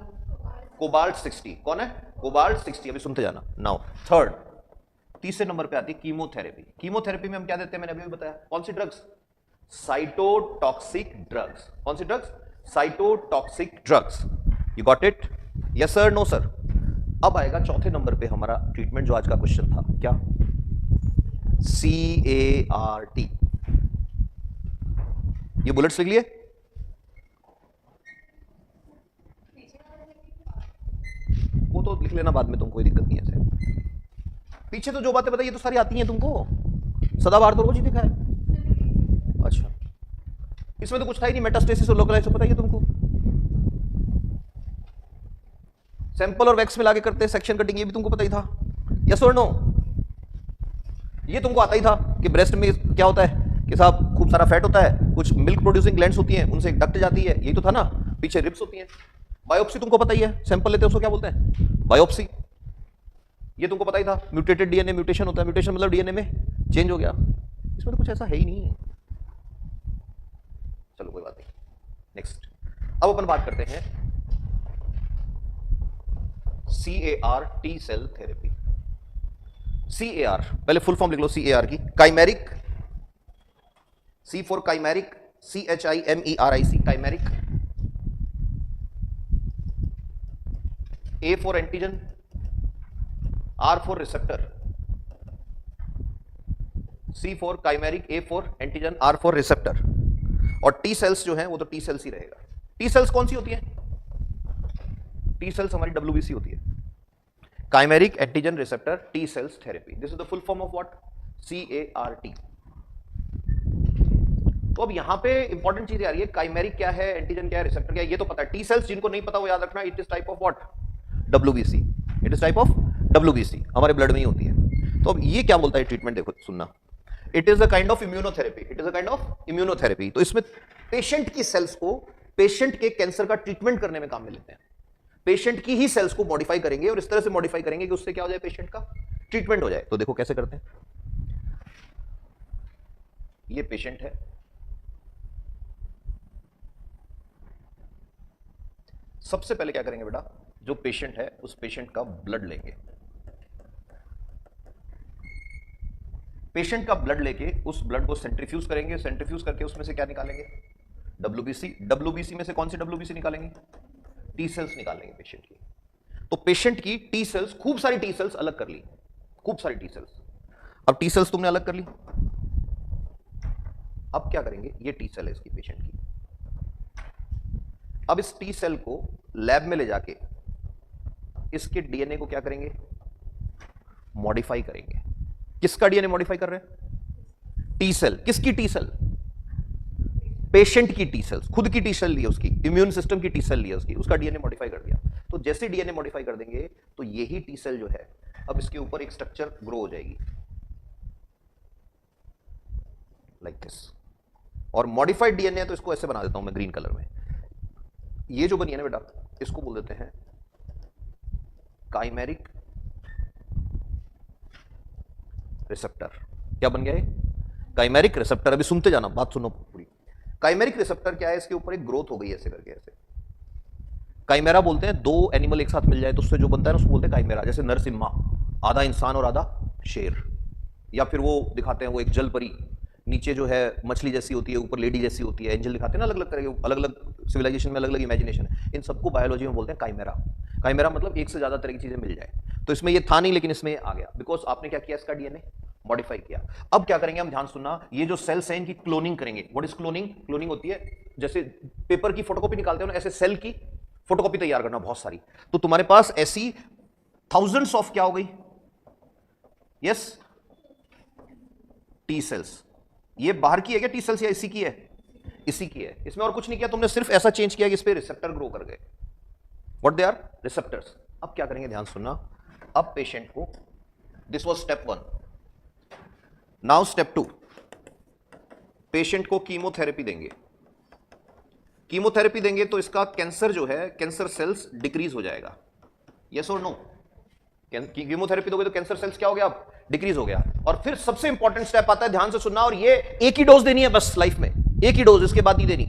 कोबाल्ट 60। कौन है, कोबाल्ट 60। अभी सुनते जाना। नाउ थर्ड, तीसरे नंबर पे आती है कीमोथेरेपी। कीमोथेरेपी में हम क्या देते हैं, मैंने अभी भी बताया, कौन सी ड्रग्स, साइटोटॉक्सिक ड्रग्स। कौन सी drugs, cytotoxic drugs. You got it, yes sir, no sir. अब आएगा चौथे नंबर पे हमारा ट्रीटमेंट, जो आज का क्वेश्चन था, क्या, CAR-T। ये बुलेट्स लिख लिए, वो तो लिख लेना बाद में, तुमको कोई दिक्कत नहीं है ऐसे। पीछे तो जो बातें बताई ये तो सारी आती हैं तुमको, सदाबहार तो रोज ही दिखा है। अच्छा, इसमें तो कुछ था ही नहीं, मेटास्टेसिस और लोकलाइज पता है तुमको। सैंपल और वैक्स मिला के करते हैं सेक्शन कटिंग, ये भी तुमको पता ही था, यस और नो। ये तुमको आता ही था कि ब्रेस्ट में क्या होता है कि साहब खूब सारा फैट होता है, कुछ मिल्क प्रोड्यूसिंग ग्लैंड्स होती हैं, उनसे एक डक्ट जाती है, यही तो था ना। पीछे रिब्स होती हैं। बायोप्सी तुमको पता ही है, सैंपल लेते हैं उसको क्या बोलते हैं, बायोप्सी। ये तुमको पता ही था। म्यूटेटेड डीएनए म्यूटेशन होता है, म्यूटेशन मतलब डीएनए में चेंज हो गया। इसमें तो कुछ ऐसा है ही नहीं। चलो कोई बात नहीं, नेक्स्ट। अब अपन बात करते हैं CAR-T सेल थेरेपी। CAR पहले फुल फॉर्म लिख लो CAR की, chimeric, C for chimeric, CHIMERIC, chimeric. A for antigen, R for receptor, C for chimeric, A for antigen, R for receptor. और T सेल्स जो हैं वो तो T सेल्स ही रहेगा। T sales कौन सी होती हैं, T सेल्स हमारी WBC होती है, chimeric antigen receptor T cells therapy. This is the full form of what, CAR-T। तो अब यहां पे इंपॉर्टेंट चीज आ रही है, काइमेरिक क्या है, एंटीजन क्या है, रिसेप्टर क्या है, ये तो पता है। T सेल्स जिनको नहीं पता वो याद रखना, it is type of what, WBC। It is type of WBC, हमारे ब्लड में ही होती है। तो अब ये क्या बोलता है ट्रीटमेंट, देखो सुनना, it is a kind of immunotherapy. It is a kind of immunotherapy. तो इसमें पेशेंट की सेल्स को पेशेंट के कैंसर का ट्रीटमेंट करने में काम में लेते हैं। पेशेंट की ही सेल्स को मॉडिफाई करेंगे और इस तरह से मॉडिफाई करेंगे कि उससे क्या हो जाए, पेशेंट का ट्रीटमेंट हो जाए। तो देखो कैसे करते हैं। ये पेशेंट है, सबसे पहले क्या करेंगे बेटा, जो पेशेंट है उस पेशेंट का ब्लड लेंगे। पेशेंट का ब्लड लेके उस ब्लड को सेंट्रीफ्यूज करेंगे, सेंट्रीफ्यूज करके उसमें से क्या निकालेंगे, WBC। WBC में से कौन सी WBC निकालेंगे, T सेल्स निकालेंगे पेशेंट की। तो पेशेंट की T सेल्स, खूब सारी T सेल्स अलग कर ली, खूब सारी T सेल्स। अब T सेल्स तुमने अलग कर ली, अब क्या करेंगे, ये T सेल है इसकी पेशेंट की। अब इस T सेल को लैब में ले जाके इसके डीएनए को क्या करेंगे, मॉडिफाई करेंगे। किसका डीएनए मॉडिफाई कर रहे हैं, T सेल। किसकी T सेल, पेशेंट की T सेल्स, खुद की T सेल ली है उसकी, इम्यून सिस्टम की T सेल ली है उसकी, उसका डीएनए मॉडिफाई कर दिया। तो जैसे डीएनए मॉडिफाई कर देंगे तो यही T सेल जो है अब इसके ऊपर एक स्ट्रक्चर ग्रो हो जाएगी लाइक दिस। और मॉडिफाइड डीएनए तो इसको ऐसे बना देता हूं मैं ग्रीन कलर में। ये जो बनी है ना बेटा, इसको बोल देते हैं काइमेरिक रिसेप्टर। क्या बन गया ये, काइमेरिक रिसेप्टर। अभी सुनते जाना, बात सुनो पूरी। काइमेरिक रिसेप्टर क्या है, इसके ऊपर एक ग्रोथ हो गई ऐसे करके, ऐसे। काइमेरा बोलते हैं, दो एनिमल एक साथ मिल जाए तो उससे जो बनता है ना उसको बोलते हैं काइमेरा। जैसे नरसिम्हा, आधा इंसान और आधा शेर। या फिर वो दिखाते हैं, वो एक जल परी, नीचे जो है मछली जैसी होती है, ऊपर लेडी जैसी होती है, एंजल दिखाते हैं ना, अलग अलग तरह के, अलग अलग सिविलाइजेशन में अलग अलग इमेजिनेशन है। इन सबको बायोलॉजी में बोलते हैं काइमेरा। काइमेरा मतलब एक से ज्यादा तरह की चीजें मिल जाए। तो इसमें ये था नहीं लेकिन इसमें आ गया, बिकॉज आपने क्या किया, इसका डीएनए मॉडिफाई किया। अब क्या करेंगे हम, ध्यान सुनना, ये जो सेल्स हैं इनकी क्लोनिंग करेंगे। What is cloning? क्लोनिंग होती है जैसे पेपर की फोटोकॉपी निकालते हो ना, ऐसे सेल की फोटोकॉपी तैयार करना बहुत सारी। तो तुम्हारे पास ऐसी थाउजेंड्स ऑफ क्या हो गई, यस, टी सेल्स। ये बाहर की है क्या टी सेल्स या इसी की है? इसी की है। इसमें और कुछ नहीं किया तुमने, सिर्फ ऐसा चेंज किया कि इस पे रिसेप्टर ग्रो कर गए। What they are? रिसेप्टर्स। अब क्या करेंगे, ध्यान सुनना, अब पेशेंट को, this was step 1, now step 2, patient को कीमोथेरेपी देंगे। कीमोथेरेपी देंगे तो इसका कैंसर जो है, कैंसर सेल्स डिक्रीज हो जाएगा। यस और नो? कीमोथेरेपी दोगे तो कैंसर सेल्स क्या हो गया, अब डिक्रीज हो गया। और फिर सबसे इंपॉर्टेंट स्टेप आता है, ध्यान से सुनना, और ये एक ही डोज देनी है बस लाइफ में, एक ही डोज, इसके बाद नहीं देनी।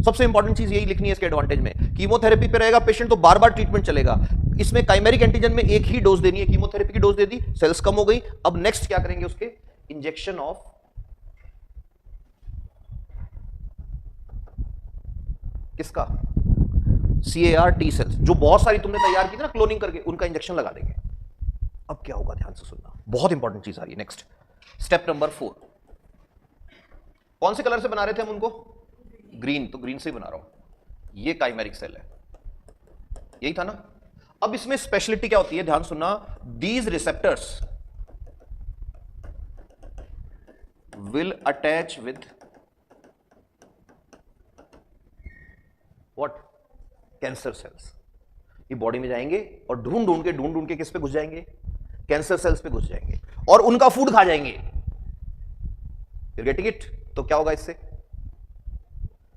सबसे इंपॉर्टेंट चीज यही लिखनी है इसके एडवांटेज में। कीमोथेरेपी पे रहेगा पेशेंट तो बार बार ट्रीटमेंट चलेगा। इसमें काइमेरिक एंटीजन में एक ही डोज देनी है, कीमोथेरेपी की डोज दे दी, सेल्स कम हो गई। अब नेक्स्ट क्या करेंगे, उसके इंजेक्शन ऑफ किसका, CAR टी सेल्स, जो बहुत सारी तुमने तैयार की थी ना क्लोनिंग करके, उनका इंजेक्शन लगा देंगे। अब क्या होगा, ध्यान से सुनना, बहुत इंपॉर्टेंट चीज आ रही है। नेक्स्ट स्टेप नंबर 4, कौन से कलर से बना रहे थे हम उनको? ग्रीन, तो ग्रीन से ही बना रहा हूं। ये काइमेरिक सेल है, यही था ना। अब इसमें स्पेशलिटी क्या होती है, ध्यान सुनना, these receptors will attach with what, cancer cells. ये बॉडी में जाएंगे और ढूंढ ढूंढ के किस पे घुस जाएंगे, कैंसर सेल्स पे घुस जाएंगे और उनका फूड खा जाएंगे। You getting it? तो क्या होगा इससे,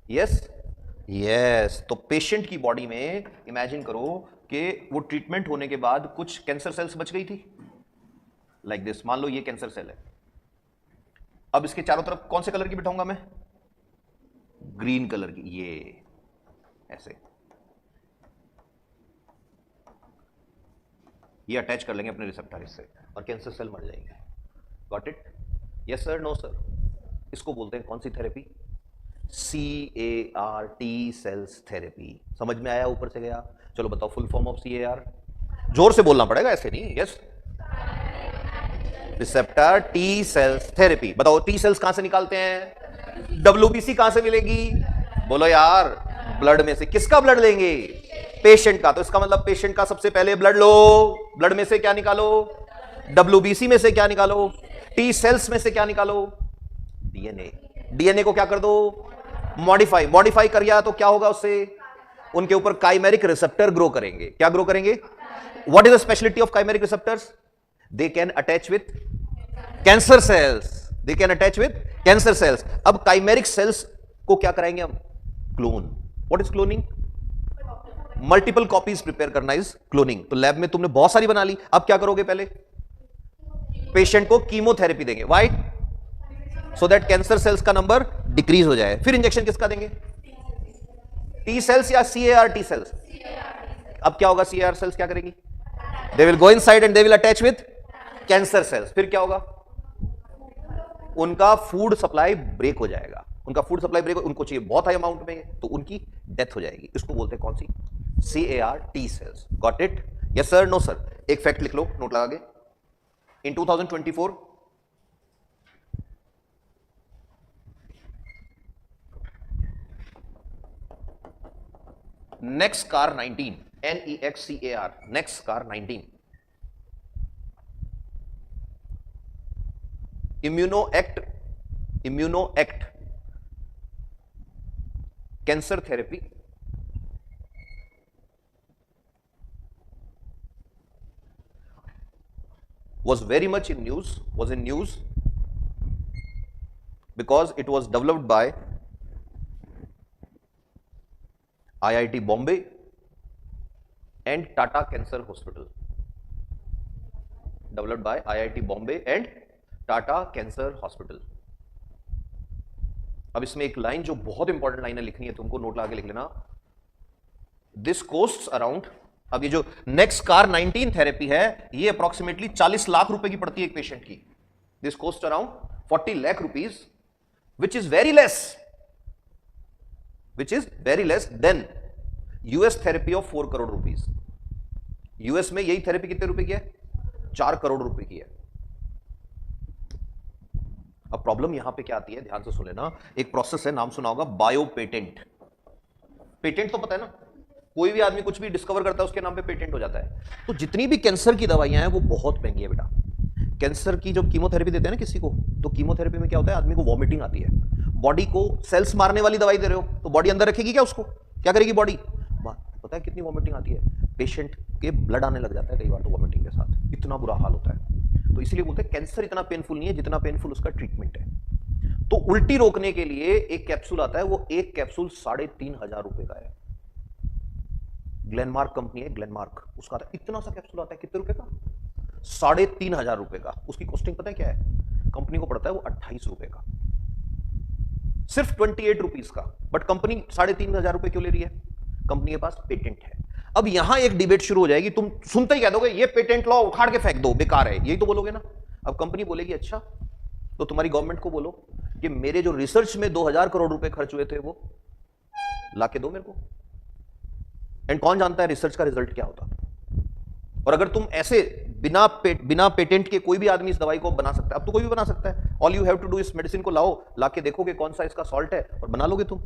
यस, तो पेशेंट की बॉडी में इमेजिन करो कि वो ट्रीटमेंट होने के बाद कुछ कैंसर सेल्स बच गई थी, लाइक दिस। मान लो ये कैंसर सेल है, अब इसके चारों तरफ कौन से कलर की बिठाऊंगा मैं, ग्रीन कलर की, ये ऐसे, ये अटैच कर लेंगे अपने रिसेप्टर इससे और कैंसर सेल मर जाएंगे। Got it? Yes sir, no sir? इसको बोलते हैं कौन सी therapy, CAR T cells therapy. समझ में आया, ऊपर से गया? चलो बताओ फुल फॉर्म ऑफ CAR, जोर से बोलना पड़ेगा, ऐसे नहीं। Yes, receptor T cells therapy. बताओ टी सेल्स कहां से निकालते हैं, WBC कहां से मिलेगी, बोलो यार, ब्लड में से। किसका ब्लड लेंगे, पेशेंट का। तो इसका मतलब पेशेंट का सबसे पहले ब्लड लो, ब्लड में से क्या निकालो, WBC में से क्या निकालो, टी सेल्स में से क्या निकालो, DNA को क्या कर दो, मॉडिफाई कर दिया तो क्या होगा उससे, उनके ऊपर काइमेरिक रिसेप्टर ग्रो करेंगे। क्या ग्रो करेंगे? What is the speciality of chimeric receptors? They can attach with cancer cells, they can attach with cancer cells. अब काइमेरिक सेल्स को क्या कराएंगे हम, clone. What is cloning? Multiple copies prepare करना is cloning. तो lab में तुमने बहुत सारी बना ली, अब क्या करोगे, पहले पेशेंट को कीमोथेरेपी देंगे। Why? So that cancer cells का नंबर डिक्रीज हो जाए। फिर इंजेक्शन किसका देंगे, टी सेल्स या CAR टी सेल्स? अब क्या होगा, CAR सेल्स क्या करेगी, they will go inside and they will attach with cancer cells. फिर क्या होगा, उनका फूड सप्लाई ब्रेक हो जाएगा। उनका फूड सप्लाई ब्रेक, उनको चाहिए बहुत हाई अमाउंट में, तो उनकी डेथ हो जाएगी। इसको बोलते हैं कौन सी, CAR T cells. Got it? Yes sir, no sir? एक फैक्ट लिख लो नोट लगा के, in 2024 Nexcar 19, NEXCAR, Nexcar 19 immunoact cancer therapy was very much in news, because it was developed by IIT Bombay and Tata Cancer Hospital. Developed by IIT Bombay and Tata Cancer Hospital. अब इसमें एक line जो बहुत important line है, लिखनी है तुमको, note लगा के लिख लेना। दिस कोस्ट्स अराउंड, अब ये जो Nexcar 19 थेरेपी है, ये अप्रोक्सीमेटली 40 लाख रुपए की पड़ती है एक पेशेंट की। This cost around 40 lakh rupees, which is very less than US therapy of 4 crore rupees. US में यही थेरेपी कितने रुपए की है, 4 करोड़ रुपए की है। अब प्रॉब्लम यहां पे क्या आती है, ध्यान से सुन लेना। एक प्रोसेस है, नाम सुना होगा बायो पेटेंट। पेटेंट तो पता है ना, कोई भी आदमी कुछ भी डिस्कवर करता है उसके नाम पे पेटेंट हो जाता है। तो जितनी भी कैंसर की दवाइयां हैं वो बहुत महंगी है बेटा। कैंसर की जब कीमोथेरेपी देते हैं ना किसी को, तो कीमोथेरेपी में क्या होता है, आदमी को वॉमिटिंग आती है। बॉडी को सेल्स मारने वाली दवाई दे रहे हो तो बॉडी अंदर रखेगी क्या उसको, क्या करेगी बॉडी, पता है कितनी वॉमिटिंग आती है, पेशेंट के ब्लड आने लग जाता है कई बार तो वॉमिटिंग के साथ, इतना बुरा हाल होता है। तो इसलिए बोलते हैं कैंसर इतना पेनफुल नहीं है जितना पेनफुल उसका ट्रीटमेंट है। तो उल्टी रोकने के लिए एक कैप्सूल आता है, वो एक कैप्सूल 3,500 रुपए का है। ग्लेनमार्क कंपनी है, ग्लेनमार्क, उसका आता है, इतना सा कैप्सूल आता है, कितने रुपए का, 3,500 रुपए का। उसकी कॉस्टिंग पता है क्या है, कंपनी को पड़ता है वो 28 रुपए का, सिर्फ 28 रुपीज का। बट कंपनी 3,500 रुपए क्यों ले रही है, कंपनी के पास पेटेंट है। अब यहां एक डिबेट शुरू हो जाएगी, तुम सुनते ही कह दोगे ये पेटेंट लॉ उखाड़ के फेंक दो, बेकार है, यही तो बोलोगे ना। अब कंपनी बोलेगी अच्छा तो तुम्हारी गवर्नमेंट को बोलो कि मेरे जो रिसर्च में 2,000 करोड़ रुपए खर्च हुए थे वो लाके दो मेरे को। एंड कौन जानता है रिसर्च का रिजल्ट क्या होता। और अगर तुम ऐसे बिना पेटेंट के कोई भी आदमी इस दवाई को बना सकता है, अब तो कोई भी बना सकता है। All you have to do इस मेडिसिन को लाओ, लाके देखोगे कौन सा इसका सॉल्ट है और बना लोगे तुम।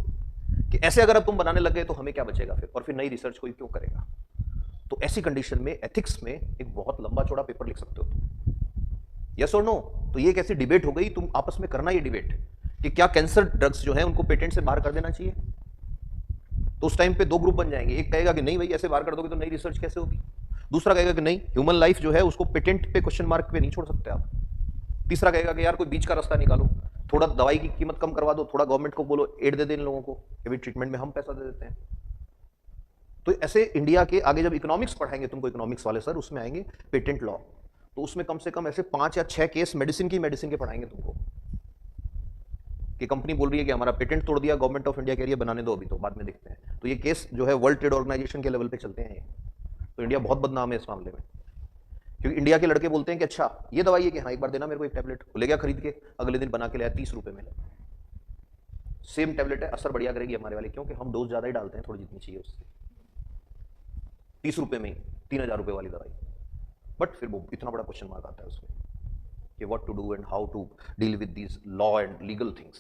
कि ऐसे अगर अब तुम बनाने लग गए तो हमें क्या बचेगा फिर, और फिर नई रिसर्च कोई क्यों करेगा। तो ऐसी कंडीशन में एथिक्स में एक बहुत लंबा चौड़ा पेपर लिख सकते हो तुम, यस और नो। तो ये एक ऐसी डिबेट हो गई, तुम आपस में करना ये डिबेट कि क्या कैंसर ड्रग्स जो है उनको पेटेंट से बाहर कर देना चाहिए। तो उस टाइम पे दो ग्रुप बन जाएंगे, एक कहेगा कि नहीं भाई ऐसे बाहर कर दोगे तो नई रिसर्च कैसे होगी, दूसरा कहेगा कि नहीं ह्यूमन लाइफ जो है उसको पेटेंट पे क्वेश्चन मार्क पे नहीं छोड़ सकते आप, तीसरा कहेगा कि यार कोई बीच का रास्ता निकालो, थोड़ा दवाई की कीमत कम करवा दो, थोड़ा गवर्नमेंट को बोलो एड दे दे इन लोगों को कि भाई ट्रीटमेंट में हम पैसा दे देते हैं। तो ऐसे इंडिया के आगे जब इकोनॉमिक्स पढ़ाएंगे तुमको, इकोनॉमिक्स वाले सर, उसमें आएंगे पेटेंट लॉ, तो उसमें कम से कम ऐसे 5 या 6 केस मेडिसिन के पढ़ाएंगे तुमको कि कंपनी बोल रही है कि हमारा पेटेंट तोड़ दिया, गवर्नमेंट ऑफ इंडिया कह रही है बनाने दो, अभी तो बाद में देखते हैं। तो ये केस जो है वर्ल्ड ट्रेड ऑर्गेनाइजेशन के लेवल पे चलते हैं। तो इंडिया बहुत बदनाम है इस मामले में, क्योंकि इंडिया के लड़के बोलते हैं कि अच्छा ये दवाई है कि हाँ एक बार देना मेरे को एक टैबलेट, ले गया खरीद के, अगले दिन बना के लाया 30 रुपए में, सेम टैबलेट है, असर बढ़िया करेगी हमारे वाले, क्योंकि हम डोज ज्यादा ही डालते हैं, थोड़ी जितनी चाहिए उससे, 30 रुपए में ही 3,000 रुपए वाली दवाई। बट फिर वो इतना बड़ा क्वेश्चन मार्क आता है उसमें कि what to do and how to deal with these law and legal things,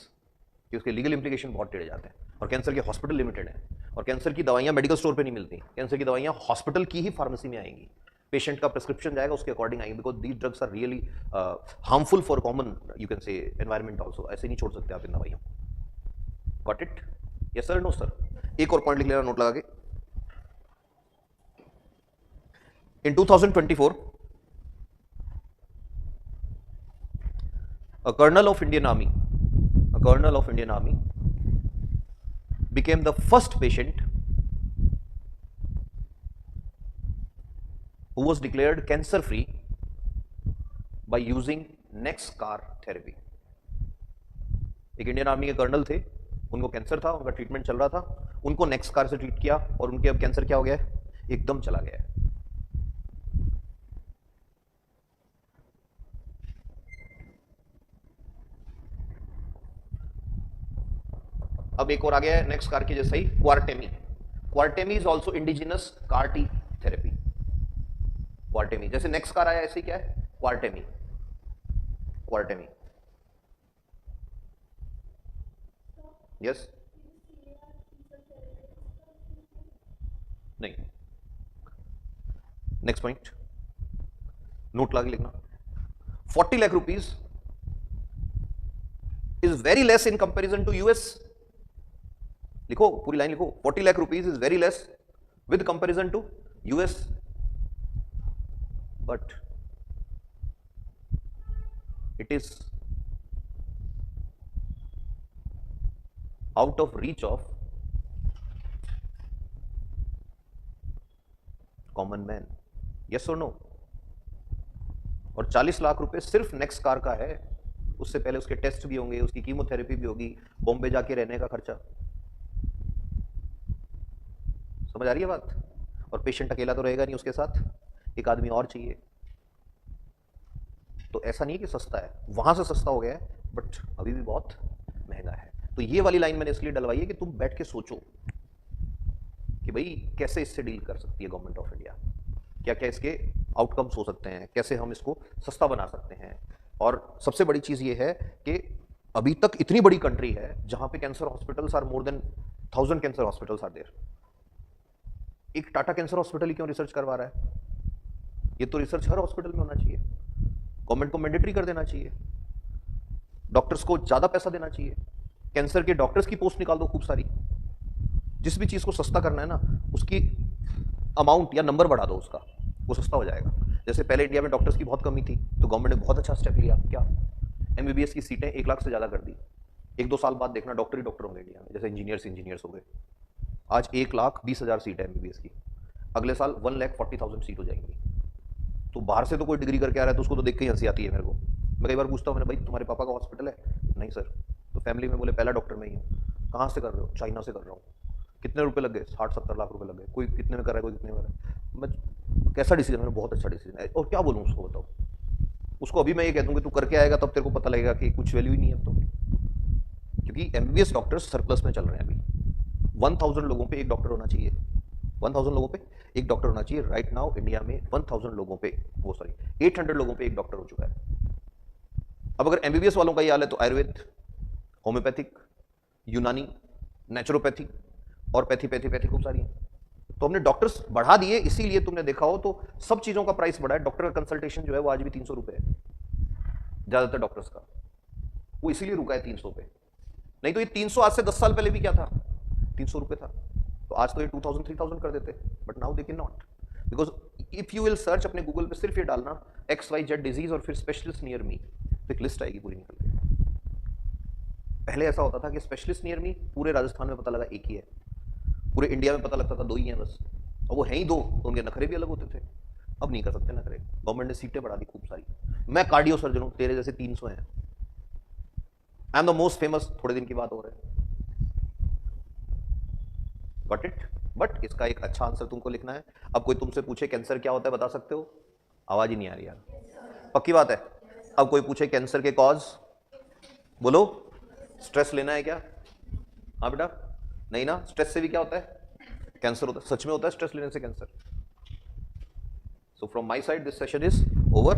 कि उसके लीगल इंप्लीकेशन बहुत टेढ़े जाते हैं। और कैंसर के हॉस्पिटल लिमिटेड है, और कैंसर की दवाइयां मेडिकल स्टोर पे नहीं मिलती, कैंसर की दवाइयां हॉस्पिटल की ही फार्मेसी में आएंगी, पेशेंट का प्रिस्क्रिप्शन जाएगा उसके अकॉर्डिंग आएंगे, because these drugs are really harmful for common you can say environment also, ऐसे नहीं छोड़ सकते आप इन दवाइयों। Got it, yes sir, no sir. एक और पॉइंट लिख लेना नोट लगा के। In 2024 a colonel of Indian Army became the first patient who was declared cancer free by using NextCar therapy। एक इंडियन आर्मी के कर्नल थे, उनको कैंसर था, उनका ट्रीटमेंट चल रहा था, उनको नेक्सकार से ट्रीट किया और उनके अब कैंसर क्या हो गया है, एकदम चला गया है। अब एक और आ गया है नेक्स्ट कार की जैसा ही, Qartemi is also indigenous car T therapy. Qartemi जैसे नेक्स्ट कार आया ऐसे क्या है, क्वारटेमी यस नहीं। नेक्स्ट पॉइंट नोट लगा लिखना, 40 lakh rupees is very less in comparison to US. लिखो पूरी लाइन लिखो, 40 lakh rupees is very less with comparison to US, but it is out of reach of common man, yes और no. और 40 लाख रुपए सिर्फ next car का है, उससे पहले उसके टेस्ट भी होंगे, उसकी कीमोथेरेपी भी होगी, बॉम्बे जाके रहने का खर्चा, समझ आ रही है बात। और पेशेंट अकेला तो रहेगा नहीं, उसके साथ एक आदमी और चाहिए। तो ऐसा नहीं है कि सस्ता है, वहां से सस्ता हो गया है, बट अभी भी बहुत महंगा है। तो ये वाली लाइन मैंने इसलिए डलवाई है कि तुम बैठ के सोचो कि भाई कैसे इससे डील कर सकती है गवर्नमेंट ऑफ इंडिया, क्या क्या इसके आउटकम्स हो सकते हैं, कैसे हम इसको सस्ता बना सकते हैं, और सबसे बड़ी चीज ये है कि अभी तक इतनी बड़ी कंट्री है जहां पे cancer hospitals are more than 1000 cancer hospitals are there. एक टाटा कैंसर हॉस्पिटल ही क्यों रिसर्च करवा रहा है? ये तो रिसर्च हर हॉस्पिटल में होना चाहिए। गवर्नमेंट को मैंडेटरी कर देना चाहिए, डॉक्टर्स को ज्यादा पैसा देना चाहिए, कैंसर के डॉक्टर्स की पोस्ट निकाल दो खूब सारी। जिस भी चीज को सस्ता करना है ना, उसकी अमाउंट या नंबर बढ़ा दो उसका, वो सस्ता हो जाएगा। जैसे पहले इंडिया में डॉक्टर्स की बहुत कमी थी, तो गवर्नमेंट ने बहुत अच्छा स्टेप लिया। क्या? एमबीबीएस की सीटें 1 लाख से ज्यादा कर दी। 1-2 साल बाद देखना डॉक्टर ही डॉक्टर होंगे इंडिया में, जैसे इंजीनियर्स हो गए। आज 1,20,000 सीट है एमबीबीएस की, अगले साल 1,40,000 सीट हो जाएंगी। तो बाहर से तो कोई डिग्री करके आ रहा है तो उसको तो देख के ही हंसी आती है मेरे को। मैं कई बार पूछता हूँ, मैंने भाई तुम्हारे पापा का हॉस्पिटल है? नहीं सर। तो फैमिली में बोले पहला डॉक्टर मैं ही हूँ। कहाँ से कर रहे हो? चाइना से कर रहा हूँ। कितने रुपए लग गए? 60-70 लाख रुपए लग गए। कोई कितने में कर रहा है, कोई कितने में कर रहा है। मैं कैसा डिसीजन? मैंने बहुत अच्छा डिसीजन है। और क्या बोलूँ उसको, बताओ। उसको अभी मैं ये कह दूँ कि तू करके आएगा तब तेरे को पता लगेगा कि कुछ वैल्यू ही नहीं है अब तो, क्योंकि एमबीबीएस डॉक्टर्स सरप्लस में चल रहे हैं अभी। 1000 लोगों पे एक डॉक्टर होना चाहिए। 1000 लोगों पे एक डॉक्टर होना चाहिए। राइट नाउ इंडिया में 1000 लोगों पे, वो सॉरी 800 लोगों पे एक डॉक्टर हो चुका है। अब अगर एमबीबीएस वालों का ये हाल है तो आयुर्वेद, होम्योपैथिक, यूनानी, नेचुरोपैथी और पैथी खूब सारी है। तो हमने डॉक्टर्स बढ़ा दिए, इसीलिए तुमने देखा हो तो सब चीजों का प्राइस बढ़ा है। डॉक्टर का कंसल्टेशन जो है वो आज भी 300 रुपए है ज्यादातर डॉक्टर्स का। वो इसीलिए रुका है 300 पे, नहीं तो ये 300 आज से 10 साल पहले भी क्या था? 300 रुपए था। तो आज तो ये 2000-3000 कर देते, but now they can not, because if you will search अपने गूगल पे, सिर्फ ये डालना XYZ डिजीज और फिर स्पेशलिस्ट नियर मी, तो एक लिस्ट आएगी पूरी निकल के। पहले ऐसा होता था कि स्पेशलिस्ट नियर मी पूरे राजस्थान में पता लगा एक ही है, पूरे इंडिया में पता लगता था 2 ही हैं बस, और वो हैं ही 2, तो उनके नखरे भी अलग होते थे। अब नहीं कर सकते नखरे, गवर्नमेंट ने सीटें बढ़ा दी खूब सारी। मैं कार्डियो सर्जन हूं, तेरे जैसे 300 हैं। I am the most famous, थोड़े दिन की बात हो रहा है। Got it? बट इसका एक अच्छा आंसर तुमको लिखना है। अब कोई तुमसे पूछे कैंसर क्या होता है, बता सकते हो? आवाज ही नहीं आ रही यार, पक्की बात है। अब कोई पूछे कैंसर के कॉज, बोलो। स्ट्रेस लेना है क्या? हाँ बेटा, नहीं ना। स्ट्रेस से भी क्या होता है? कैंसर होता है। सच में होता है स्ट्रेस लेने से cancer. So from my side this session is over.